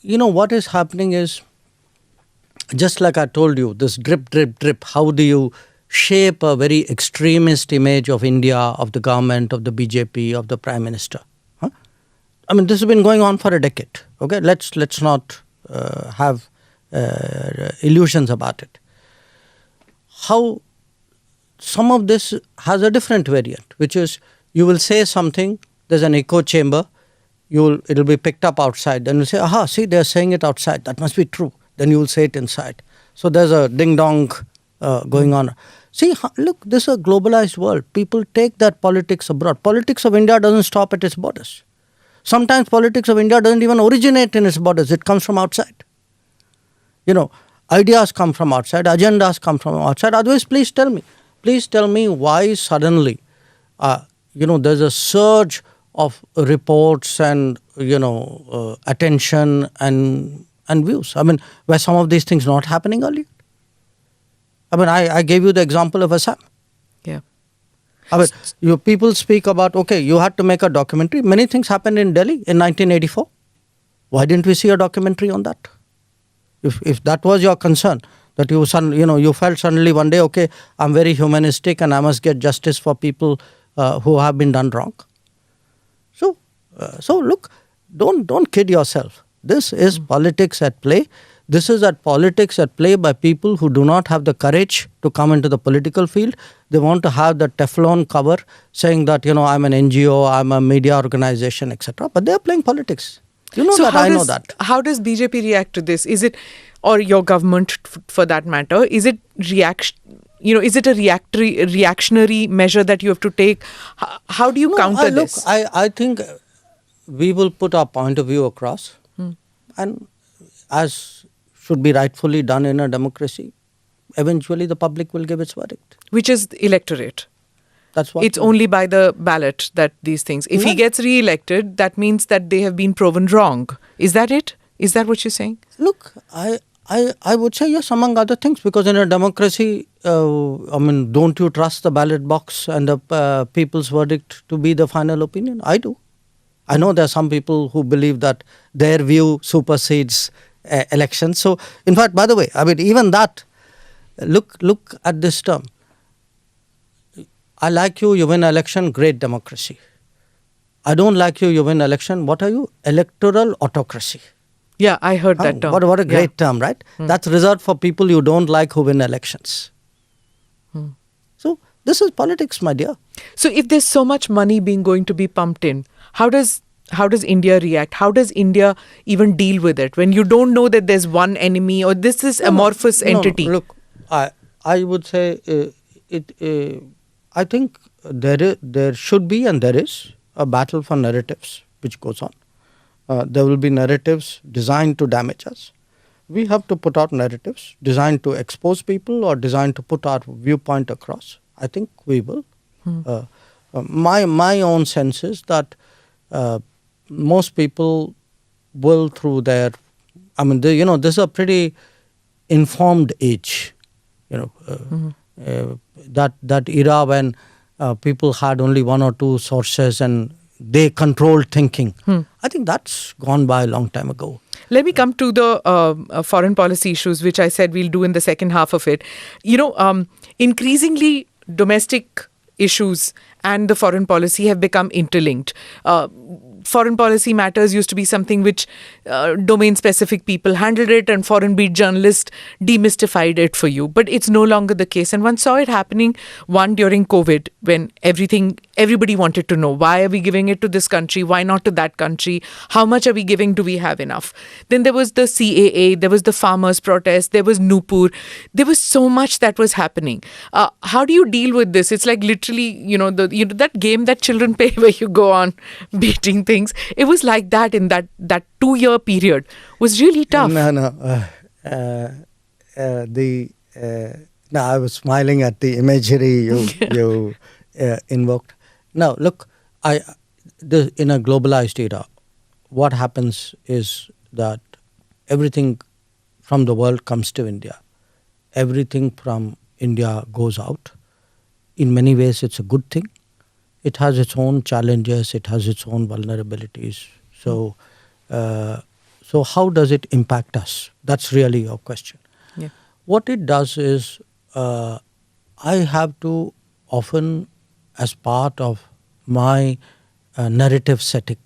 What is happening is, just like I told you, this drip, drip, drip, how do you shape a very extremist image of India, of the government, of the BJP, of the Prime Minister? Huh? I mean, this has been going on for a decade. Okay, let's not have illusions about it. How some of this has a different variant, which is you will say something, there's an echo chamber, it'll be picked up outside, then you'll say, aha, see, they're saying it outside, that must be true. Then you will say it inside. So there's a ding-dong going on. See, look, this is a globalized world. People take that politics abroad. Politics of India doesn't stop at its borders. Sometimes politics of India doesn't even originate in its borders. It comes from outside. Ideas come from outside, agendas come from outside. Otherwise, please tell me why suddenly, there's a surge of reports and, attention and views. I mean, were some of these things not happening earlier? I mean, I gave you the example of Assam. Yeah. I mean, people speak about, okay, you had to make a documentary. Many things happened in Delhi in 1984. Why didn't we see a documentary on that? If that was your concern, that you felt suddenly one day, okay, I'm very humanistic and I must get justice for people who have been done wrong. So look, don't kid yourself. This is politics at play. This is politics at play by people who do not have the courage to come into the political field. They want to have the Teflon cover saying that, I'm an NGO, I'm a media organization, etc. But they are playing politics. I know that. How does BJP react to this? Is it, or your government for that matter, is it is it a reactionary measure that you have to take? How do you counter this? I think we will put our point of view across, and as should be rightfully done in a democracy, eventually the public will give its verdict. Which is electorate. That's what. It's only by the ballot that these things. If he gets re-elected, that means that they have been proven wrong. Is that it? Is that what you're saying? Look, I would say yes, among other things, because in a democracy, don't you trust the ballot box and the people's verdict to be the final opinion? I do. I know there are some people who believe that their view supersedes elections. So, in fact, by the way, even that, look at this term. I like you win election, great democracy. I don't like you win election, what are you? Electoral autocracy. Yeah, I heard that term. What a great term, right? That's reserved for people you don't like who win elections. So, this is politics, my dear. So, if there's so much money going to be pumped in, how does India react? How does India even deal with it when you don't know that there's one enemy or this is amorphous entity? No, look, I would say I think there should be and there is a battle for narratives which goes on. There will be narratives designed to damage us. We have to put out narratives designed to expose people or designed to put our viewpoint across. I think we will. My own sense is that most people will through their, this is a pretty informed age, that era when people had only one or two sources and they controlled thinking. I think that's gone by a long time ago. Let me come to the foreign policy issues, which I said we'll do in the second half of it. Increasingly domestic issues and the foreign policy have become interlinked. Foreign policy matters used to be something which domain-specific people handled it, and foreign beat journalists demystified it for you. But it's no longer the case. And one saw it happening, during COVID, when everybody wanted to know, why are we giving it to this country? Why not to that country? How much are we giving? Do we have enough? Then there was the CAA, there was the farmers' protest, there was Nupur. There was so much that was happening. How do you deal with this? It's like literally, that game that children play where you go on beating things. It was like that in that 2-year period. Was really tough. No. I was smiling at the imagery you invoked. Now, look, in a globalized era, what happens is that everything from the world comes to India. Everything from India goes out. In many ways, it's a good thing. It has its own challenges. It has its own vulnerabilities. So how does it impact us? That's really your question. Yeah. What it does is, I have to often, as part of my narrative setting,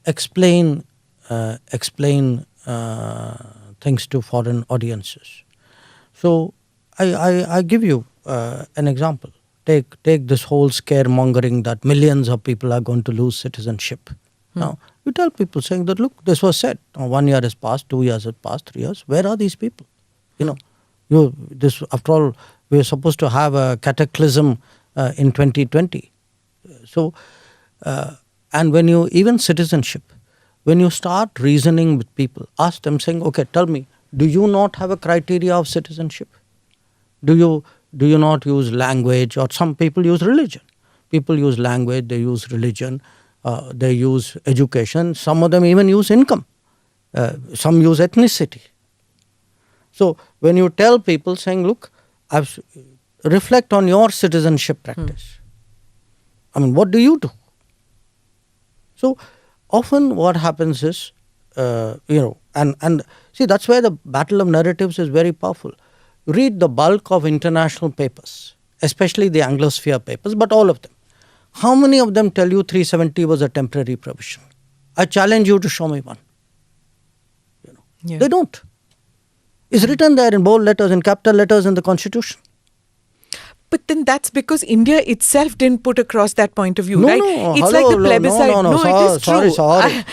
explain things to foreign audiences. So I give you an example. Take this whole scaremongering that millions of people are going to lose citizenship. Now, you tell people saying that, look, this was said. Now, 1 year has passed, 2 years has passed, 3 years. Where are these people? After all, we are supposed to have a cataclysm in 2020. So, and when you, even citizenship, when you start reasoning with people, ask them saying, okay, tell me, do you not have a criteria of citizenship? Do you not use language? Or some people use religion. People use language, they use religion, they use education. Some of them even use income. Some use ethnicity. So when you tell people saying, look, reflect on your citizenship practice. I mean, what do you do? So often what happens is, and see, that's where the battle of narratives is very powerful. Read the bulk of international papers, especially the Anglosphere papers, but all of them. How many of them tell you 370 was a temporary provision? I challenge you to show me one. Yeah. They don't. It's written there in bold letters, in capital letters in the Constitution. But then that's because India itself didn't put across that point of view, No, right? no, It's hello, like the plebiscite. No, it is true. Sorry.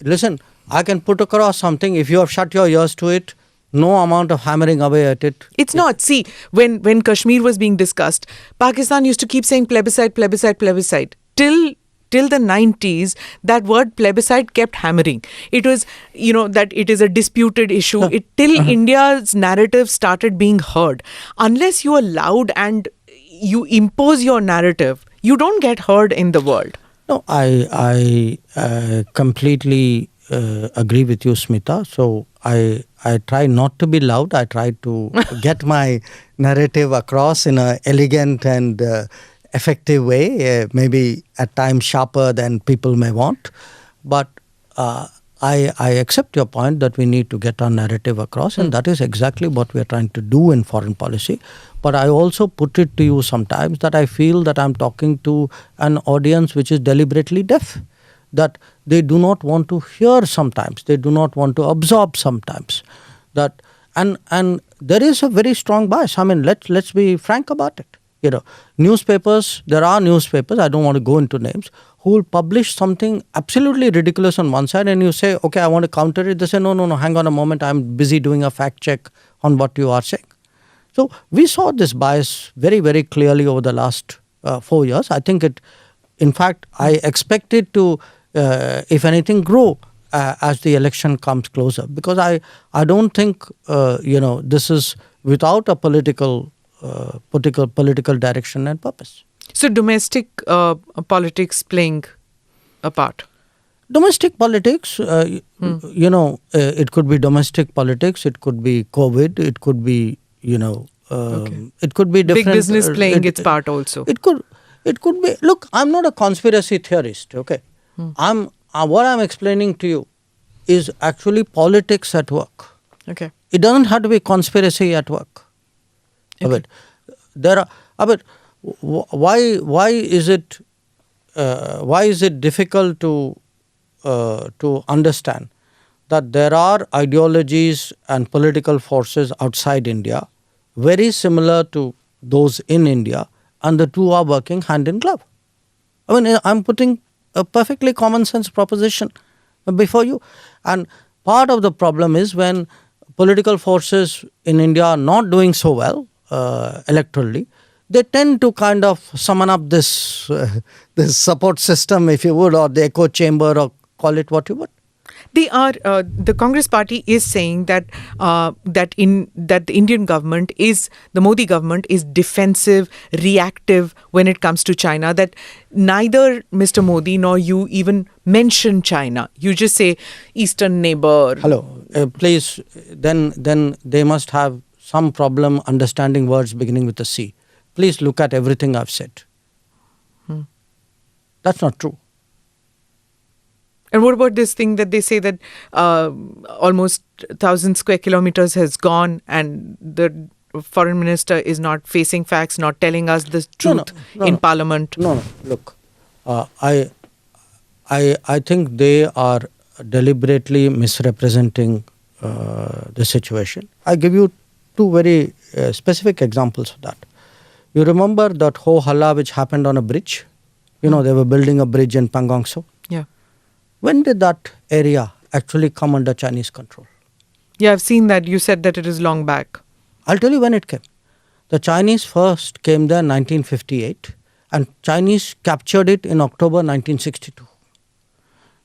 Listen, I can put across something. If you have shut your ears to it, no amount of hammering away at it. It's not. See, when Kashmir was being discussed, Pakistan used to keep saying plebiscite, plebiscite, plebiscite. Till the 90s, that word plebiscite kept hammering. It was, that it is a disputed issue. Till India's narrative started being heard. Unless you are loud and you impose your narrative, you don't get heard in the world. No, I completely agree with you, Smita. So I try not to be loud. I try to get my narrative across in an elegant and effective way, maybe at times sharper than people may want. But I accept your point that we need to get our narrative across, and that is exactly what we are trying to do in foreign policy. But I also put it to you sometimes that I feel that I'm talking to an audience which is deliberately deaf, that they do not want to hear sometimes, they do not want to absorb sometimes. That and there is a very strong bias. I mean, let's be frank about it. Newspapers, there are newspapers, I don't want to go into names, who will publish something absolutely ridiculous on one side, and you say, okay, I want to counter it. They say, no, hang on a moment, I'm busy doing a fact check on what you are saying. So we saw this bias very, very clearly over the last 4 years. I think in fact, I expect it to, if anything, grow as the election comes closer. Because I don't think, this is without a political direction and purpose. So domestic politics playing a part. Domestic politics, it could be domestic politics, it could be COVID, it could be, It could be different. Big business playing its part also. It could be. Look, I'm not a conspiracy theorist. Okay, what I'm explaining to you is actually politics at work. Okay. It doesn't have to be conspiracy at work. Okay. Why is it difficult to understand that there are ideologies and political forces outside India very similar to those in India, and the two are working hand in glove? I mean, I'm putting a perfectly common sense proposition before you. And part of the problem is when political forces in India are not doing so well electorally, they tend to kind of summon up this support system, if you would, or the echo chamber, or call it what you would. They are the Congress party is saying that the Indian government the Modi government is defensive, reactive when it comes to China. That neither Mr. Modi nor you even mention China. You just say Eastern neighbor. Hello, please. Then they must have some problem understanding words beginning with a C. Please look at everything I've said. That's not true. And what about this thing that they say that almost 1,000 square kilometers has gone and the foreign minister is not facing facts, not telling us the truth in Parliament? No. Look, I think they are deliberately misrepresenting the situation. I give you two very specific examples of that. You remember that ho halla which happened on a bridge? They were building a bridge in Pangong Tso. Yeah. When did that area actually come under Chinese control? Yeah, I've seen that. You said that it is long back. I'll tell you when it came. The Chinese first came there in 1958 and Chinese captured it in October 1962.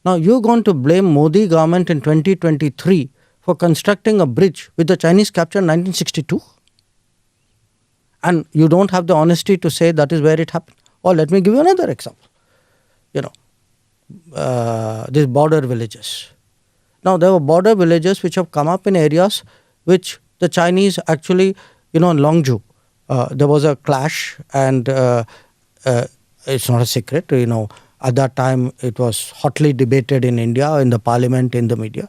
Now you're going to blame Modi government in 2023 for constructing a bridge with the Chinese captured in 1962? And you don't have the honesty to say that is where it happened. Or let me give you another example. These border villages. Now there were border villages which have come up in areas which the Chinese actually, in Longju, there was a clash and it's not a secret, at that time it was hotly debated in India, in the parliament, in the media.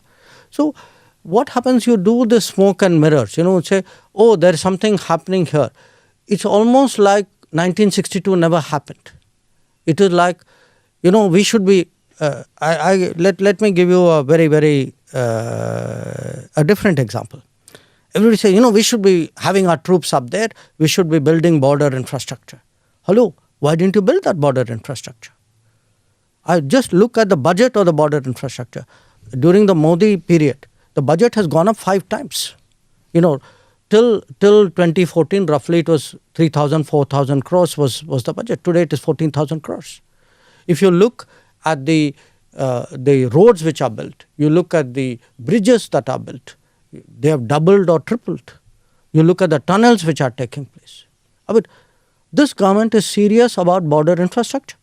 So what happens, you do the smoke and mirrors, say, oh, there is something happening here. It's almost like 1962 never happened. It is like, we should be, let me give you a very, very, a different example. Everybody say, we should be having our troops up there. We should be building border infrastructure. Hello, why didn't you build that border infrastructure? I just look at the budget of the border infrastructure. During the Modi period, the budget has gone up 5 times. Till 2014, roughly it was 3,000, 4,000 crores was the budget. Today it is 14,000 crores. If you look at the roads which are built, you look at the bridges that are built, they have doubled or tripled. You look at the tunnels which are taking place. This government is serious about border infrastructure.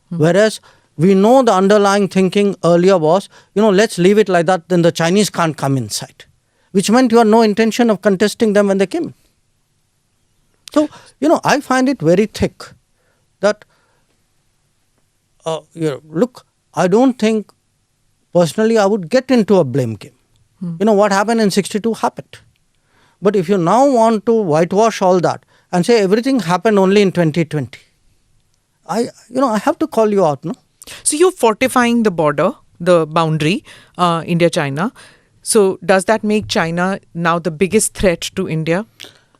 Whereas we know the underlying thinking earlier was, let's leave it like that, then the Chinese can't come inside. Which meant you had no intention of contesting them when they came. So, I find it very thick that, look, I don't think, personally, I would get into a blame game. What happened in 62 happened. But if you now want to whitewash all that and say everything happened only in 2020, I have to call you out, no? So you're fortifying the border, the boundary, India-China. So does that make China now the biggest threat to India?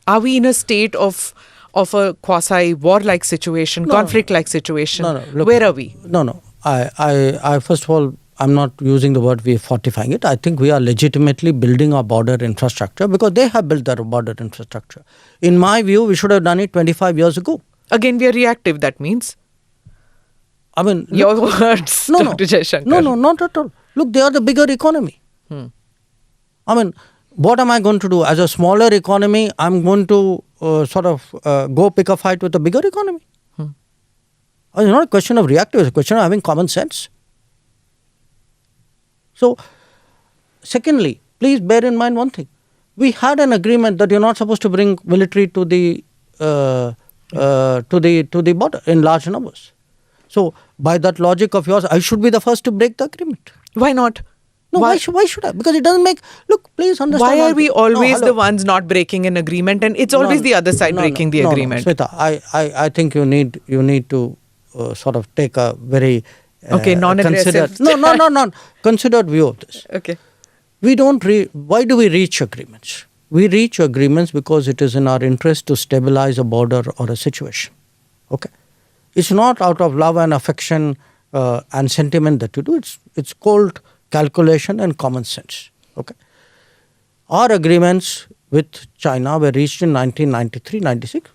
Are we in a state of a quasi-war-like situation, conflict-like situation? No. Look, where are we? No. I first of all, I'm not using the word we are fortifying it. I think we are legitimately building our border infrastructure because they have built their border infrastructure. In my view, we should have done it 25 years ago. Again, we are reactive, that means? Your words, Dr. Jaishankar. No, not at all. Look, they are the bigger economy. What am I going to do? As a smaller economy, I'm going to go pick a fight with a bigger economy. It's not a question of reactive, it's a question of having common sense. So, secondly, please bear in mind one thing. we had an agreement that you're not supposed to bring military to the border in large numbers. So by that logic of yours, I should be the first to break the agreement. Why not? No, why should I? Because it doesn't make... Look, please understand... Why are we always the ones not breaking an agreement, and it's always the other side breaking the agreement? No, Sweta, I think you need to sort of take a very... non-aggressive... considered view of this. Okay. Why do we reach agreements? We reach agreements because it is in our interest to stabilize a border or a situation. Okay? It's not out of love and affection and sentiment that you do. It's cold calculation and common sense. Okay? Our agreements with China were reached in 1993-96.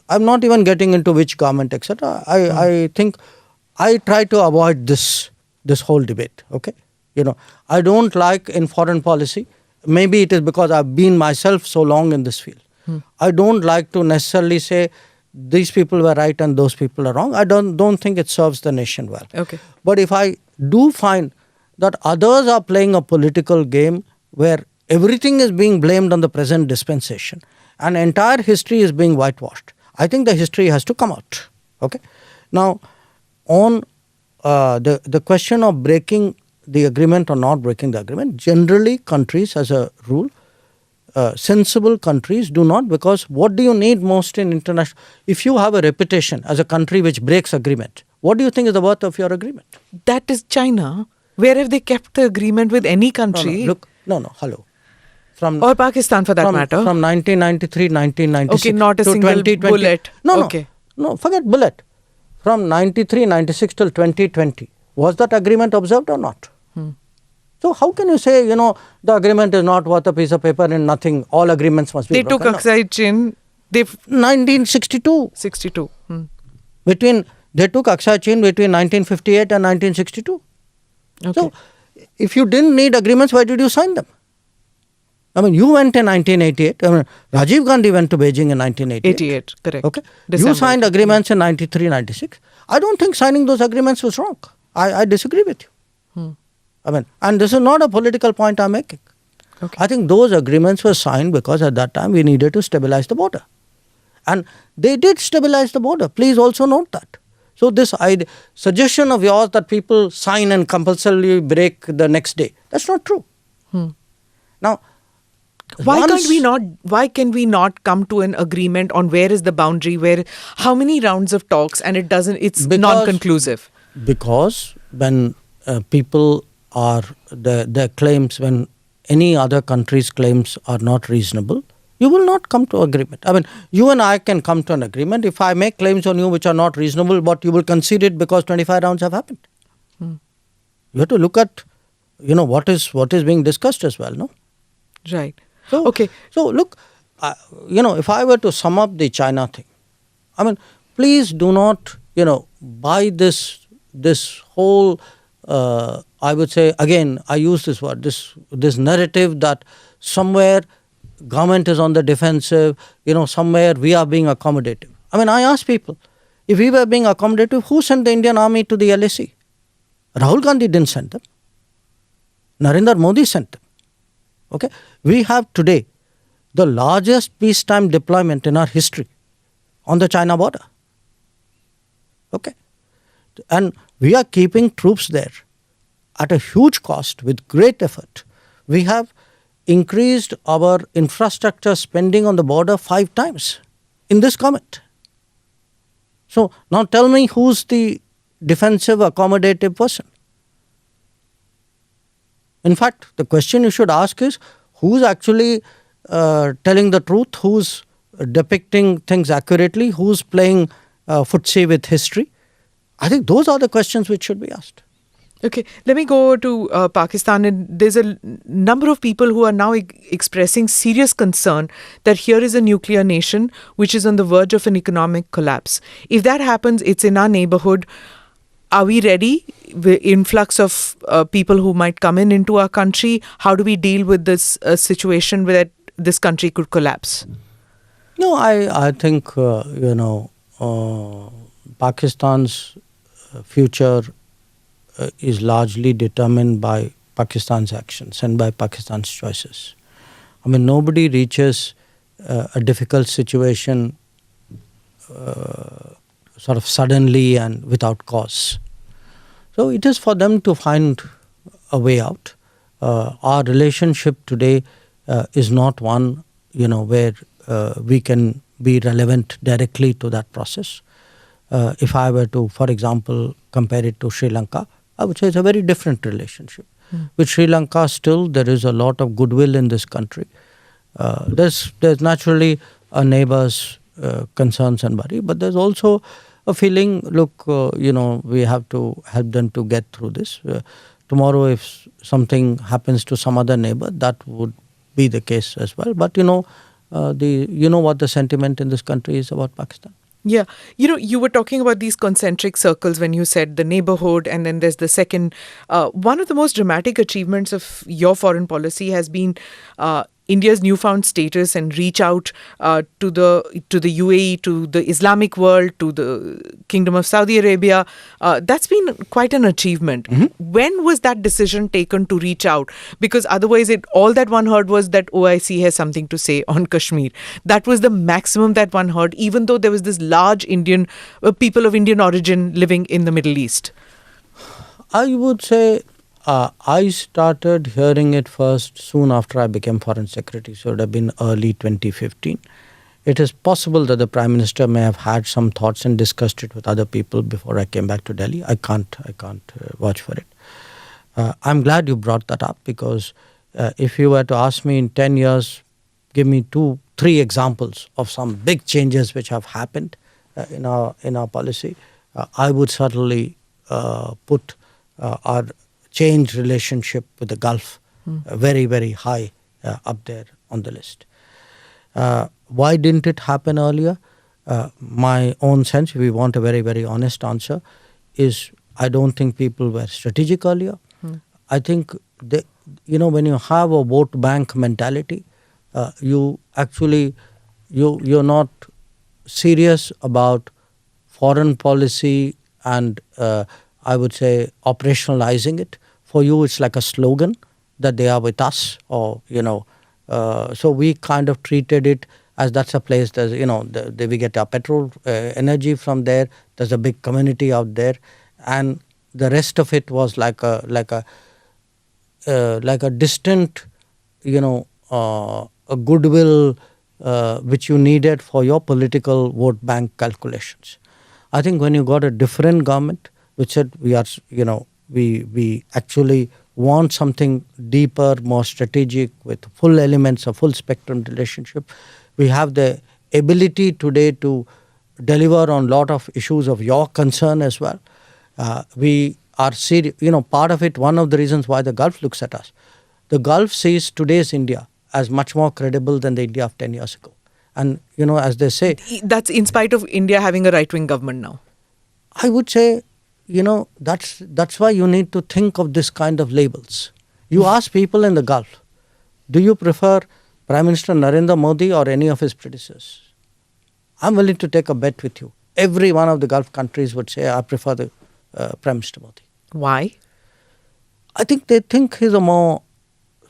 I'm not even getting into which government, etc. I think I try to avoid this whole debate. Okay? I don't like in foreign policy. Maybe it is because I've been myself so long in this field. I don't like to necessarily say these people were right and those people are wrong. I don't think it serves the nation well. Okay. But if I do find that others are playing a political game where everything is being blamed on the present dispensation and entire history is being whitewashed, I think the history has to come out. Okay. Now, on the question of breaking the agreement or not breaking the agreement, generally countries as a rule, sensible countries do not, because what do you need most in international... If you have a reputation as a country which breaks agreement, what do you think is the worth of your agreement? That is China. Where have they kept the agreement with any country? Hello. Or Pakistan for that matter. From 1993, 1996 okay, not a to single 2020. bullet. No, forget bullet. From 93, 96 till 2020, was that agreement observed or not? So how can you say, the agreement is not worth a piece of paper and nothing, all agreements must be broken? They took accusation. 1962. 62. They took accusation between 1958 and 1962. Okay. So, if you didn't need agreements, why did you sign them? I mean, you went in 1988. Rajiv Gandhi went to Beijing in 1988. 88, correct. Okay. December. You signed agreements in 93, 96. I don't think signing those agreements was wrong. I disagree with you. And this is not a political point I'm making. Okay. I think those agreements were signed because at that time we needed to stabilize the border. And they did stabilize the border. Please also note that. So this suggestion of yours that people sign and compulsorily break the next day, that's not true. Now, why can we not come to an agreement on where is the boundary, how many rounds of talks, and it's non-conclusive? Because when people are, their claims, when any other country's claims are not reasonable, you will not come to agreement. I mean, you and I can come to an agreement. If I make claims on you which are not reasonable, but you will concede it because 25 rounds have happened. You have to look at, what is being discussed as well, no? Right. So, okay. So look, if I were to sum up the China thing, I mean, please do not, buy this whole, I would say, again, I use this word, this narrative that somewhere government is on the defensive, somewhere we are being accommodative. I mean, I ask people, if we were being accommodative, who sent the Indian army to the LAC? Rahul Gandhi didn't send them. Narendra Modi sent them. Okay? We have today the largest peacetime deployment in our history on the China border. Okay? And we are keeping troops there at a huge cost with great effort. We have increased our infrastructure spending on the border 5 times in this government. So now tell me, who's the defensive, accommodative person? In fact, the question you should ask is, who's actually telling the truth, who's depicting things accurately, who's playing footsie with history? I think those are the questions which should be asked. Okay, let me go to Pakistan. And there's a number of people who are now expressing serious concern that here is a nuclear nation which is on the verge of an economic collapse. If that happens, it's in our neighborhood. Are we ready? The influx of people who might come into our country, how do we deal with this situation where this country could collapse? No, I think, Pakistan's future is largely determined by Pakistan's actions and by Pakistan's choices. I mean, nobody reaches a difficult situation sort of suddenly and without cause. So it is for them to find a way out. Our relationship today is not one, where we can be relevant directly to that process. If I were to, for example, compare it to Sri Lanka, I would say it's a very different relationship. With Sri Lanka, still there is a lot of goodwill in this country. There's naturally a neighbor's concerns and worry, but there's also a feeling, look, we have to help them to get through this. Tomorrow, if something happens to some other neighbor, that would be the case as well. But what the sentiment in this country is about Pakistan. Yeah. You were talking about these concentric circles when you said the neighborhood, and then there's the second. One of the most dramatic achievements of your foreign policy has been India's newfound status and reach out to the UAE, to the Islamic world, to the Kingdom of Saudi Arabia. That's been quite an achievement. When was that decision taken to reach out? Because otherwise, all that one heard was that OIC has something to say on Kashmir. That was the maximum that one heard, even though there was this large Indian people of Indian origin living in the Middle East. I would say I started hearing it first soon after I became Foreign Secretary, so it would have been early 2015. It is possible that the Prime Minister may have had some thoughts and discussed it with other people before I came back to Delhi. I can't vouch for it. I'm glad you brought that up, because if you were to ask me in 10 years, give me 2-3 examples of some big changes which have happened in our policy, I would certainly put our change relationship with the Gulf very, very high up there on the list. Why didn't it happen earlier? My own sense, if we want a very, very honest answer, is I don't think people were strategic earlier. I think, when you have a vote bank mentality, you're not serious about foreign policy and I would say operationalizing it. For you, it's like a slogan that they are with us, or so we kind of treated it as that's a place. There's we get our petrol energy from there. There's a big community out there, and the rest of it was like a distant, a goodwill which you needed for your political vote bank calculations. I think when you got a different government which said we actually want something deeper, more strategic, with full elements, a full spectrum relationship. We have the ability today to deliver on a lot of issues of your concern as well. We are serious, part of it, one of the reasons why the Gulf looks at us. The Gulf sees today's India as much more credible than the India of 10 years ago. And, as they say... That's in spite of India having a right-wing government now. I would say, that's why you need to think of this kind of labels. You ask people in the Gulf, do you prefer Prime Minister Narendra Modi or any of his predecessors? I'm willing to take a bet with you. Every one of the Gulf countries would say, I prefer the Prime Minister Modi. Why? I think they think he's a more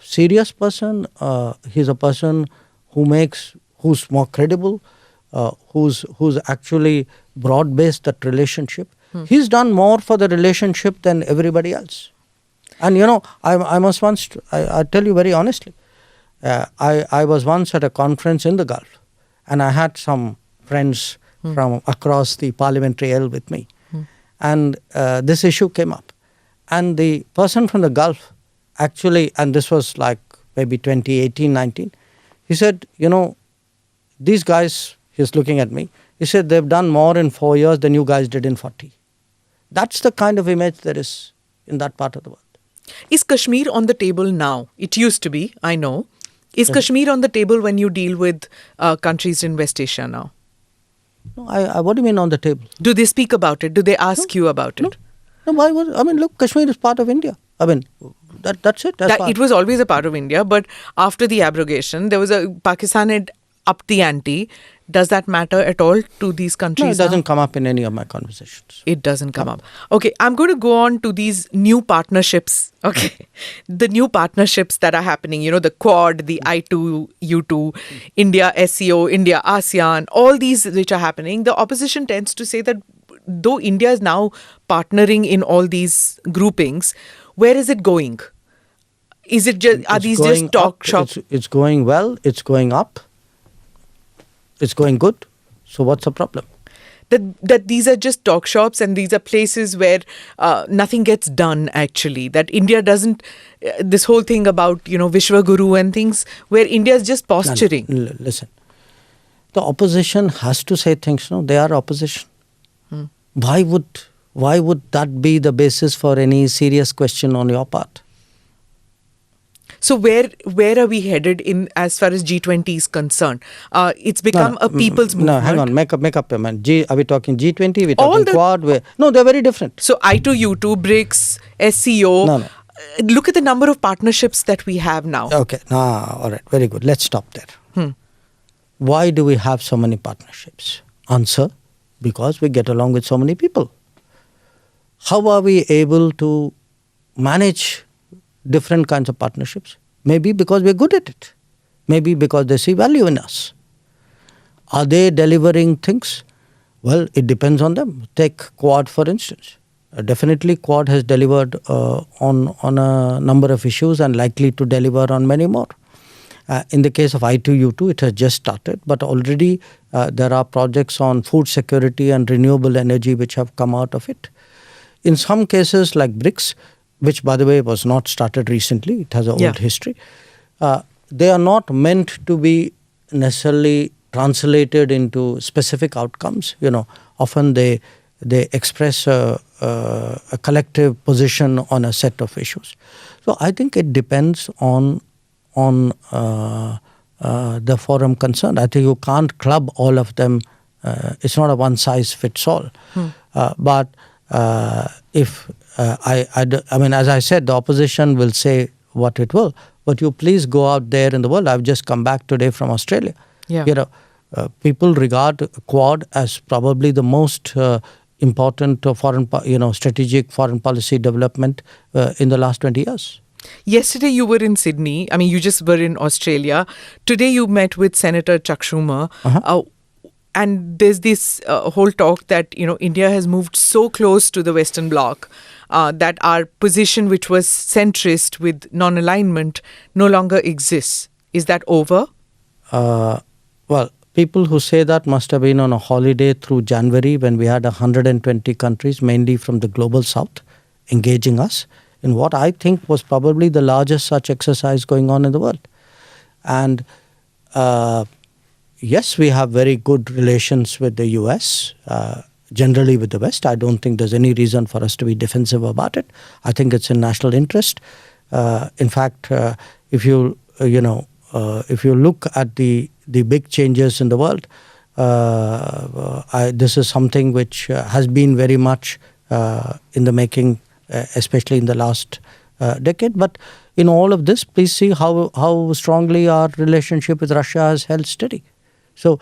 serious person. He's a person who's more credible, who's actually broad-based that relationship. He's done more for the relationship than everybody else. And I must once, I tell you very honestly, I was once at a conference in the Gulf, and I had some friends from across the Parliamentary L with me. And this issue came up. And the person from the Gulf actually, and this was like maybe 2018-19, he said, these guys, he's looking at me, he said, they've done more in 4 years than you guys did in 40. That's the kind of image there is in that part of the world. Is Kashmir on the table now? It used to be, I know. Is Kashmir on the table when you deal with countries in West Asia now? No, what do you mean on the table? Do they speak about it? Do they ask you about it? No, look, Kashmir is part of India. That's it. It was always a part of India, but after the abrogation, Pakistan had upped the ante Does that matter at all to these No, countries? it doesn't come up in any of my conversations. It doesn't come up. Okay, I'm going to go on to these new partnerships. Okay, the new partnerships that are happening, the Quad, the I2U2, India SEO, India ASEAN, all these which are happening. The opposition tends to say that though India is now partnering in all these groupings, where is it going? Is it just, are these just talk shops? It's going well, it's going up, it's going good. So what's the problem? That these are just talk shops and these are places where nothing gets done actually. That India doesn't, this whole thing about, Vishwaguru and things, where India is just posturing. Listen, the opposition has to say things, they are opposition. Why would that be the basis for any serious question on your part? So where are we headed in as far as G20 is concerned? It's become a people's movement. No, hang on, make up your mind. Are we talking G20? Are we All talking Quad? No, they're very different. So I2U2, BRICS, SEO. No. Look at the number of partnerships that we have now. Okay, all right, very good. Let's stop there. Why do we have so many partnerships? Answer, because we get along with so many people. How are we able to manage different kinds of partnerships? Maybe because we're good at it. Maybe because they see value in us. Are they delivering things? Well, it depends on them. Take Quad, for instance. Definitely Quad has delivered on a number of issues and likely to deliver on many more. In the case of I2U2, it has just started, but already there are projects on food security and renewable energy which have come out of it. In some cases like BRICS, which by the way was not started recently, it has an old history, they are not meant to be necessarily translated into specific outcomes. Often they express a collective position on a set of issues. So I think it depends on the forum concerned. I think you can't club all of them. It's not a one size fits all. But if I mean, as I said, the opposition will say what it will. But you please go out there in the world. I've just come back today from Australia. Yeah. People regard Quad as probably the most important strategic foreign policy development in the last 20 years. Yesterday you were in Sydney. I mean, you just were in Australia. Today you met with Senator Chuck Schumer. And there's this whole talk that, India has moved so close to the Western Bloc that our position, which was centrist with non-alignment, no longer exists. Is that over? Well, people who say that must have been on a holiday through January when we had 120 countries, mainly from the global south, engaging us in what I think was probably the largest such exercise going on in the world. And yes, we have very good relations with the US, generally with the West. I don't think there's any reason for us to be defensive about it. I think it's in national interest. In fact, if you look at the big changes in the world, this is something which has been very much in the making, especially in the last decade. But in all of this, please see how strongly our relationship with Russia has held steady. So,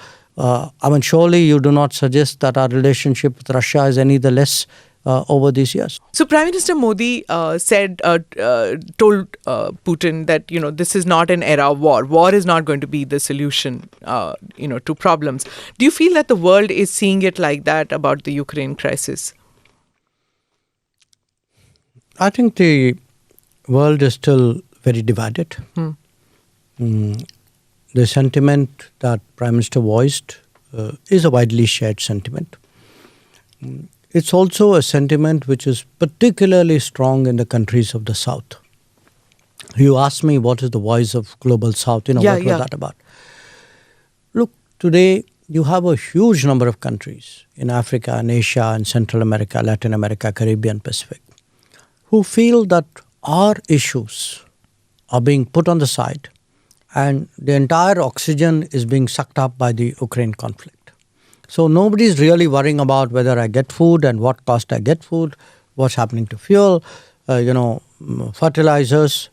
surely you do not suggest that our relationship with Russia is any the less over these years. So, Prime Minister Modi told Putin that, this is not an era of war. War is not going to be the solution, to problems. Do you feel that the world is seeing it like that about the Ukraine crisis? I think the world is still very divided. The sentiment that Prime Minister voiced is a widely shared sentiment. It's also a sentiment which is particularly strong in the countries of the South. You asked me what is the voice of Global South, what was that about? Look, today you have a huge number of countries in Africa and Asia and Central America, Latin America, Caribbean, Pacific, who feel that our issues are being put on the side and the entire oxygen is being sucked up by the Ukraine conflict. So nobody is really worrying about whether I get food and what cost I get food, what's happening to fuel, fertilizers,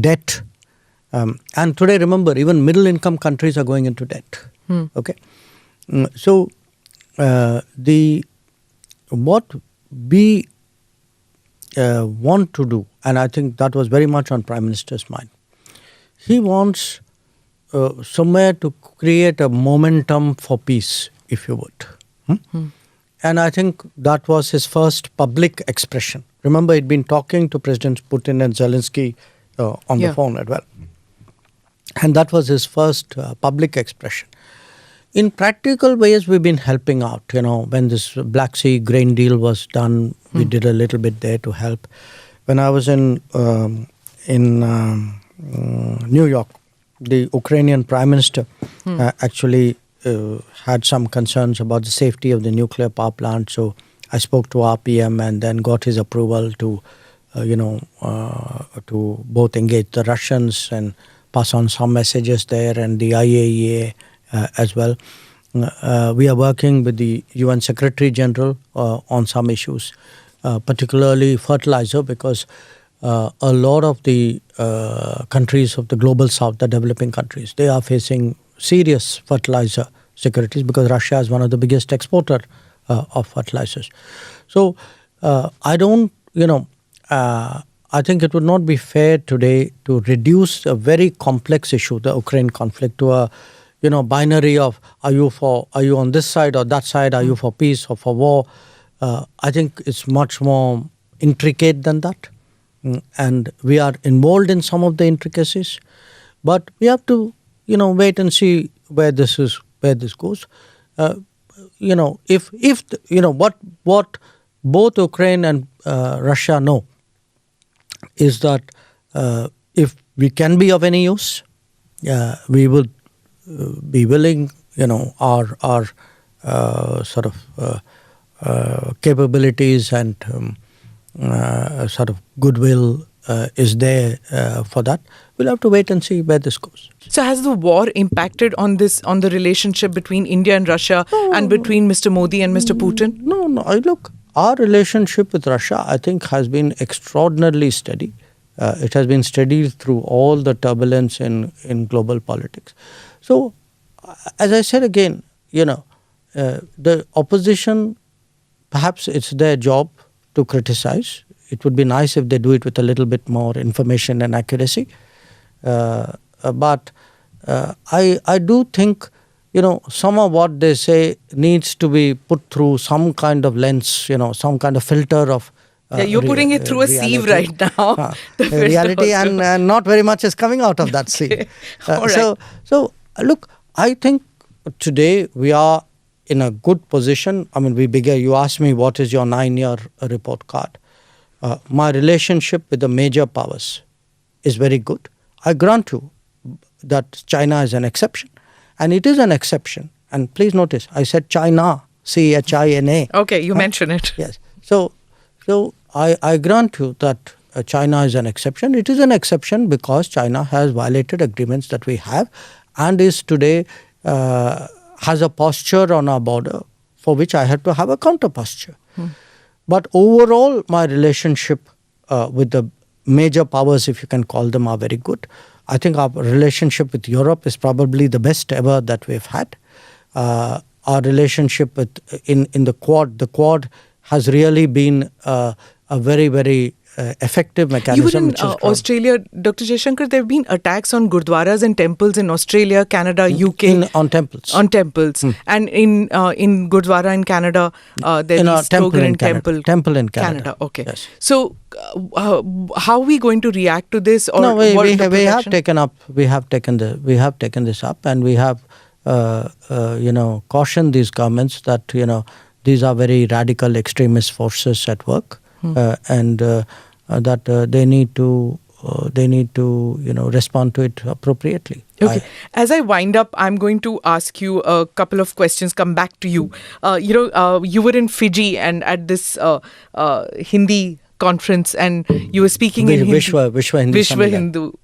debt, And today, remember, even middle income countries are going into debt. Okay, so what we want to do, and I think that was very much on Prime Minister's mind. He wants somewhere to create a momentum for peace, if you would. And I think that was his first public expression. Remember, he'd been talking to Presidents Putin and Zelensky on the phone as well. And that was his first public expression. In practical ways, we've been helping out. When this Black Sea grain deal was done, we did a little bit there to help. When I was in New York, the Ukrainian Prime Minister actually had some concerns about the safety of the nuclear power plant. So I spoke to our PM and then got his approval to, to both engage the Russians and pass on some messages there, and the IAEA as well. We are working with the UN Secretary General on some issues, particularly fertilizer, because a lot of the countries of the global south, the developing countries, they are facing serious fertilizer securities because Russia is one of the biggest exporter of fertilizers. So I don't, I think it would not be fair today to reduce a very complex issue, the Ukraine conflict, to a binary of are you on this side or that side, are you for peace or for war. I think it's much more intricate than that. And we are involved in some of the intricacies, but we have to, wait and see where this goes. What both Ukraine and Russia know is that if we can be of any use, we will be willing, our sort of capabilities and sort of goodwill is there for that. We'll have to wait and see where this goes. So has the war impacted on the relationship between India and Russia and between Mr. Modi and Mr. Putin? No. Look, our relationship with Russia, I think, has been extraordinarily steady. It has been steady through all the turbulence in global politics. So, as I said again, the opposition, perhaps it's their job to criticize. It would be nice if they do it with a little bit more information and accuracy. But I do think, some of what they say needs to be put through some kind of lens, some kind of filter of you're putting it through a sieve right now. Reality, and not very much is coming out of that sieve. All right. So, look, I think today we are in a good position. I mean, you asked me what is your 9-year report card. My relationship with the major powers is very good. I grant you that China is an exception. And it is an exception. And please notice, I said China, China. Okay, you mention it. Yes. So I grant you that China is an exception. It is an exception because China has violated agreements that we have and is today has a posture on our border for which I had to have a counter posture. But overall, my relationship with the major powers, if you can call them, are very good. I think our relationship with Europe is probably the best ever that we've had. Our relationship in the Quad has really been a very, very effective mechanism. Even Australia, Dr. Jaishankar, there have been attacks on gurdwaras and temples in Australia, Canada, UK. On temples. On temples. And in Gurdwara in Canada, there is temple in Canada. Okay. Yes. So, how are we going to react to this? Or no, we have taken this up, and we have cautioned these governments that these are very radical extremist forces at work, and that they need to respond to it appropriately. Okay. As I wind up, I'm going to ask you a couple of questions, come back to you. You were in Fiji and at this Hindi conference, and you were speaking in Hindi. Vishwa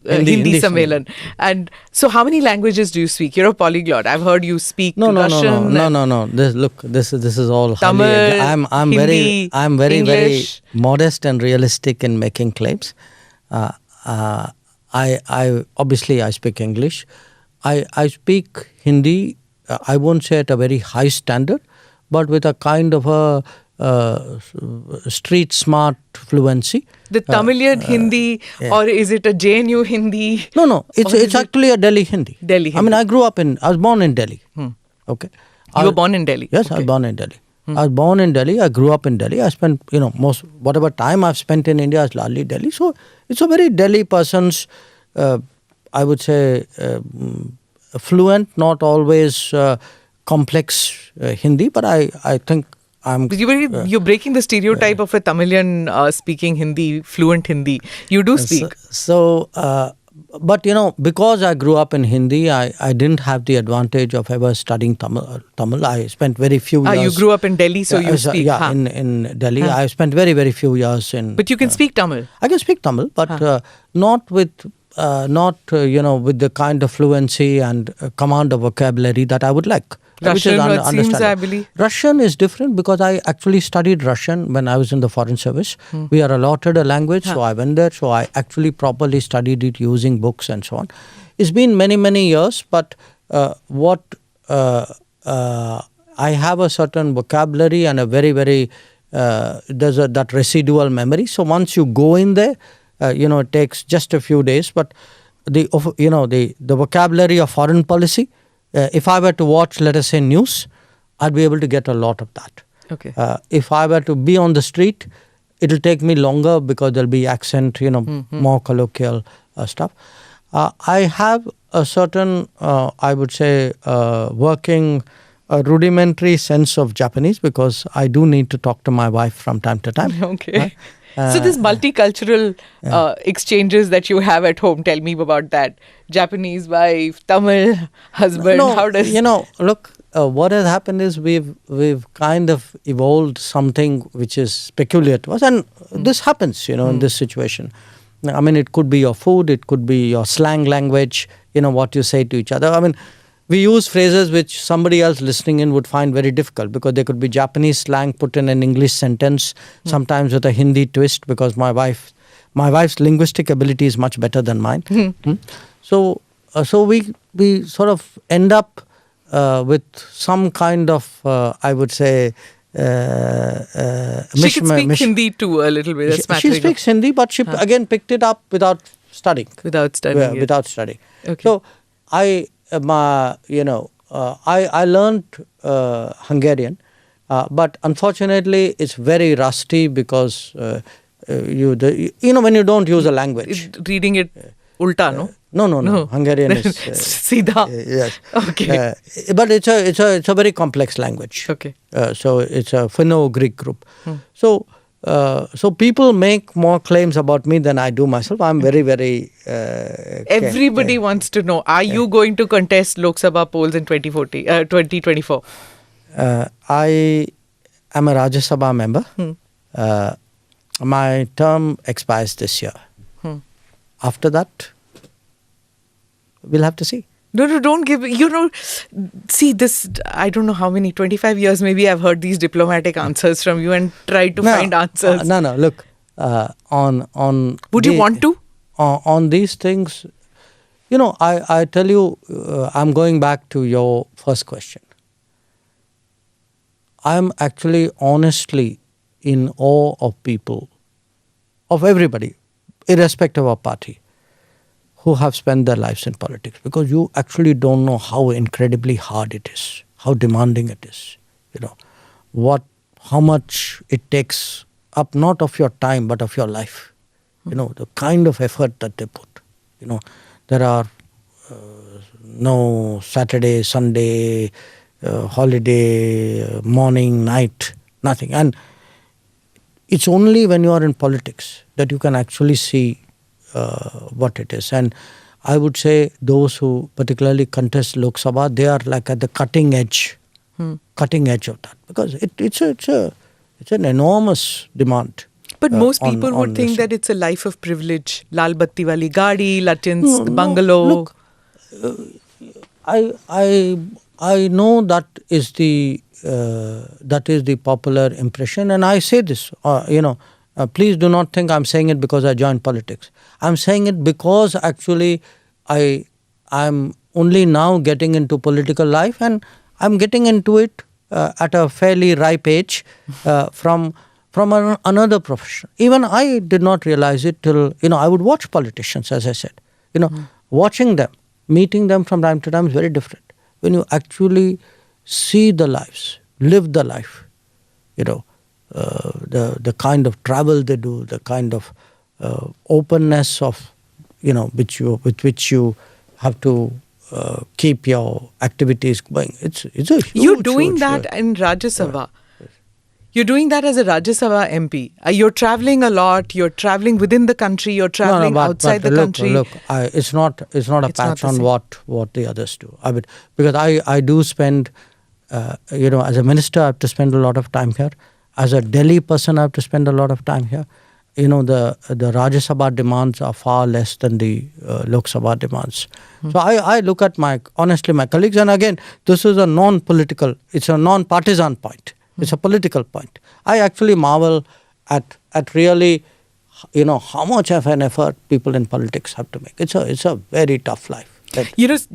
Hindi Sammelan. And so how many languages do you speak? You're a polyglot. I've heard you speak Russian. No. This is all Tamil, I'm Hindi, very English. very modest and realistic in making claims. I obviously I speak English. I speak Hindi. I won't say at a very high standard, but with a kind of a street smart fluency. The Tamilian Hindi, or is it a JNU Hindi? No. It's actually a Delhi Hindi. Delhi Hindi. I mean, I was born in Delhi. Okay. You were born in Delhi? Yes, I was born in Delhi. I was born in Delhi. I grew up in Delhi. I spent, whatever time I've spent in India is largely Delhi. So it's a very Delhi person's, I would say, fluent, not always complex Hindi, but I think I'm... You're breaking the stereotype of a Tamilian speaking Hindi, fluent Hindi. You do speak. But because I grew up in Hindi, I didn't have the advantage of ever studying Tamil. I spent very few years. You grew up in Delhi, so you speak. Yeah, in Delhi. I spent very, very few years in... But you can speak Tamil? I can speak Tamil, but not with the kind of fluency and command of vocabulary that I would like. Russian, it seems, I believe. Russian is different because I actually studied Russian when I was in the Foreign Service. We are allotted a language, so I went there. So I actually properly studied it using books and so on. It's been many, many years, but I have a certain vocabulary and a very, very, there's that residual memory. So once you go in there, it takes just a few days, but the vocabulary of foreign policy, if I were to watch, let us say, news, I'd be able to get a lot of that. Okay. If I were to be on the street, it'll take me longer because there'll be accent, more colloquial stuff. I have a certain, I would say, working rudimentary sense of Japanese because I do need to talk to my wife from time to time. Okay. Right? So this multicultural exchanges that you have at home, tell me about that. Japanese wife, Tamil husband, how does... look, what has happened is we've kind of evolved something which is peculiar to us, and this happens, in this situation. I mean, it could be your food, it could be your slang language, what you say to each other. I mean, we use phrases which somebody else listening in would find very difficult because there could be Japanese slang put in an English sentence, sometimes with a Hindi twist because my wife's linguistic ability is much better than mine. So we sort of end up with some kind of, I would say, she can speak Hindi too a little bit. She speaks Hindi, but she again picked it up without studying. Without studying. Okay. So I learned Hungarian, but unfortunately it's very rusty because when you don't use a language. Reading it ulta, no? No. Hungarian is Sida. Yes. Okay. But it's a very complex language. Okay. So it's a Finno-Greek group. So people make more claims about me than I do myself. I'm very, very... Everybody wants to know, are you going to contest Lok Sabha polls in 2024? I am a Rajya Sabha member. My term expires this year. After that, we'll have to see. No, don't give... see this, I don't know how many, 25 years maybe I've heard these diplomatic answers from you and tried to find answers. No, look, on... Would you want to? On these things, I tell you, I'm going back to your first question. I'm actually honestly in awe of people, of everybody, irrespective of party, who have spent their lives in politics, because you actually don't know how incredibly hard it is, how demanding it is, how much it takes up not of your time but of your life, the kind of effort that they put. There are no Saturday, Sunday, holiday, morning, night, nothing. And it's only when you are in politics that you can actually see what it is. And I would say those who particularly contest Lok Sabha, they are like at the cutting edge of that, because it's an enormous demand. But most people would think that it's a life of privilege. Lal batti wali gaadi, Latin's bungalow. Look, I know that is the popular impression, and I say this, Please do not think I'm saying it because I joined politics. I'm saying it because actually I'm only now getting into political life, and I'm getting into it at a fairly ripe age from another profession. Even I did not realize it till, I would watch politicians, as I said. Watching them, meeting them from time to time is very different. When you actually see the lives, live the life, the kind of travel they do, the kind of openness of, with which you have to keep your activities going. It's a huge, You're doing huge, that in Rajya Sabha. You're doing that as a Rajya Sabha MP. You're traveling a lot. You're traveling within the country. You're traveling outside the country. Look, it's not a patch on what the others do. I mean, because I do spend, as a minister, I have to spend a lot of time here. As a Delhi person, I have to spend a lot of time here. The Rajya Sabha demands are far less than the Lok Sabha demands. So I look at my colleagues, and again, this is a non-political, it's a non-partisan point. It's a political point. I actually marvel at really, how much of an effort people in politics have to make. It's a very tough life.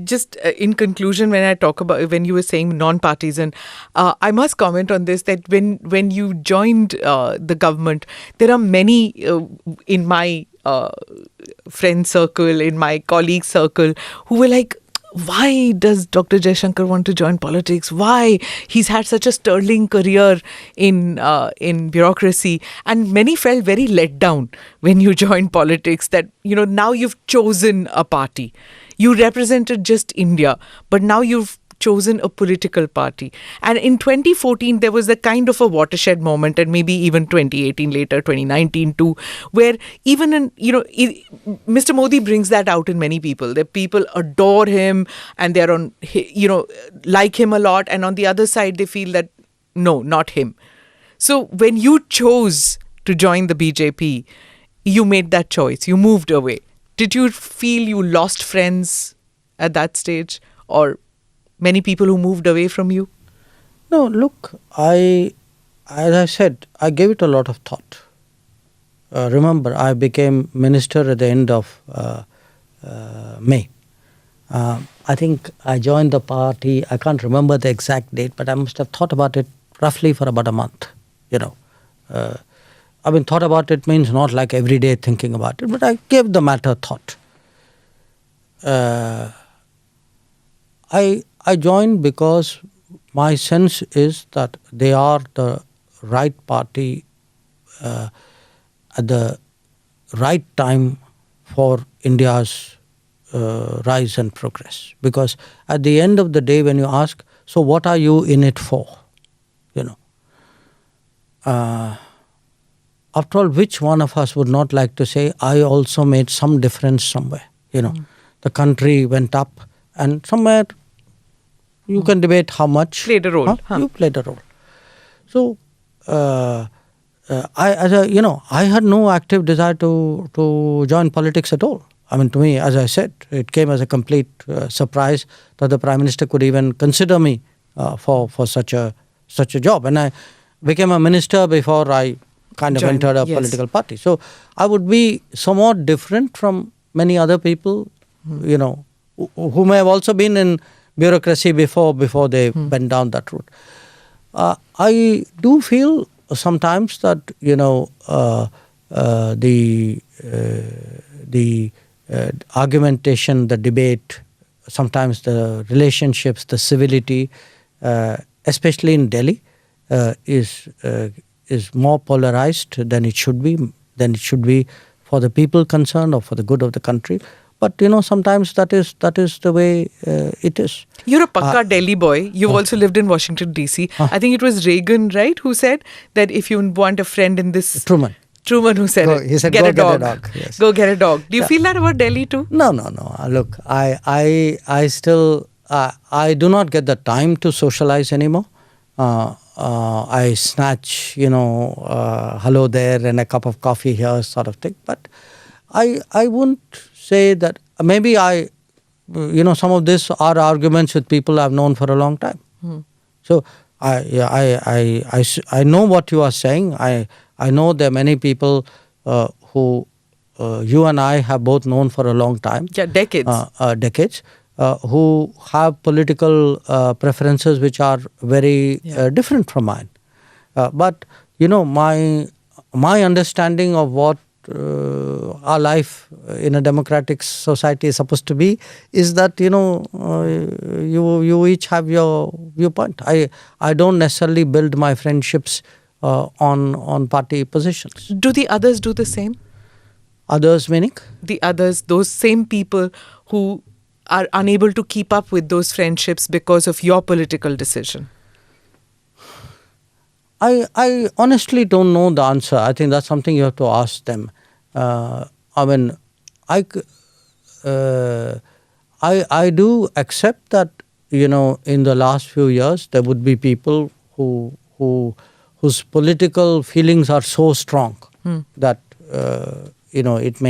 Just in conclusion, when you were saying non-partisan, I must comment on this, that when you joined the government, there are many in my friend circle, in my colleague circle, who were like, why does Dr. Jaishankar want to join politics? Why? He's had such a sterling career in bureaucracy. And many felt very let down when you joined politics, that, now you've chosen a party. You represented just India, but now you've chosen a political party. And in 2014, there was a kind of a watershed moment, and maybe even 2018 later, 2019 too, where even Mr. Modi brings that out in many people. That people adore him and they're like him a lot. And on the other side, they feel that, no, not him. So when you chose to join the BJP, you made that choice. You moved away. Did you feel you lost friends at that stage, or many people who moved away from you? No, look, as I said, I gave it a lot of thought. Remember, I became minister at the end of May. I think I joined the party, I can't remember the exact date, but I must have thought about it roughly for about a month, thought about it means not like every day thinking about it, but I gave the matter thought. I joined because my sense is that they are the right party at the right time for India's rise and progress. Because at the end of the day, when you ask, so what are you in it for? After all, which one of us would not like to say, I also made some difference somewhere? The country went up, and somewhere you can debate how much. Played a role. You played a role. So, I had no active desire to join politics at all. To me, as I said, it came as a complete surprise that the Prime Minister could even consider me for such a job. And I became a minister before I kind of entered a political party. So I would be somewhat different from many other people, who may have also been in bureaucracy before they went down that route. I do feel sometimes that, the argumentation, the debate, sometimes the relationships, the civility, especially in Delhi, is more polarized than it should be for the people concerned or for the good of the country. But sometimes that is the way it is. You're a pakka Delhi boy. You've also lived in Washington DC. I think it was Reagan, right, who said that if you want a friend in this. Truman Who said it. He said, get a dog. Yes. Go get a dog. Do you feel that about Delhi too? No. Look, I still I do not get the time to socialize anymore. I snatch, hello there and a cup of coffee here sort of thing. But I wouldn't say that, maybe some of this are arguments with people I've known for a long time. So I know what you are saying. I know there are many people who you and I have both known for a long time. Yeah, decades. Decades. Who have political preferences which are very different from mine. But, my understanding of what our life in a democratic society is supposed to be is that, you each have your viewpoint. I don't necessarily build my friendships on party positions. Do the others do the same? Others meaning? The others, those same people who are unable to keep up with those friendships because of your political decision? I honestly don't know the answer. I think that's something you have to ask them. I do accept that, in the last few years there would be people whose political feelings are so strong that it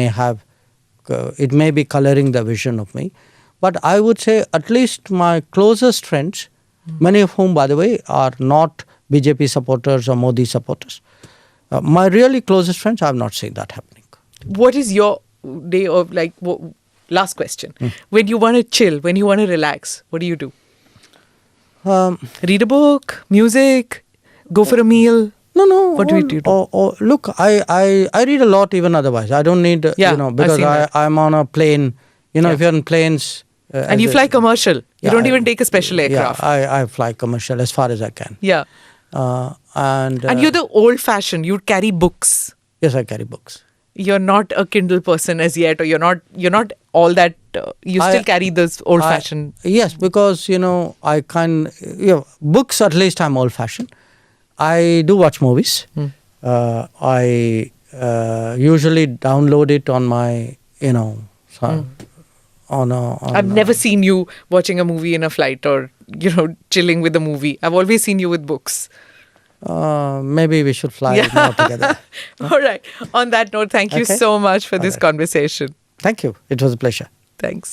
may be coloring the vision of me. But I would say at least my closest friends, many of whom, by the way, are not BJP supporters or Modi supporters. My really closest friends, I have not seen that happening. What is your day of, last question. When you want to chill, when you want to relax, what do you do? Read a book, music, go for a meal? No. What do you do? Look, I read a lot even otherwise. I don't need, because I'm on a plane. If you're on planes... and you fly commercial. You don't even take a special aircraft. Yeah, I fly commercial as far as I can. Yeah. And you're the old-fashioned. You carry books. Yes, I carry books. You're not a Kindle person as yet, or you're not all that. You still carry those old-fashioned. Yes, because books at least I'm old-fashioned. I do watch movies. I usually download it on my I've never seen you watching a movie in a flight or chilling with a movie. I've always seen you with books. Maybe we should fly more together. All right. On that note, thank you so much for this conversation. Thank you. It was a pleasure. Thanks.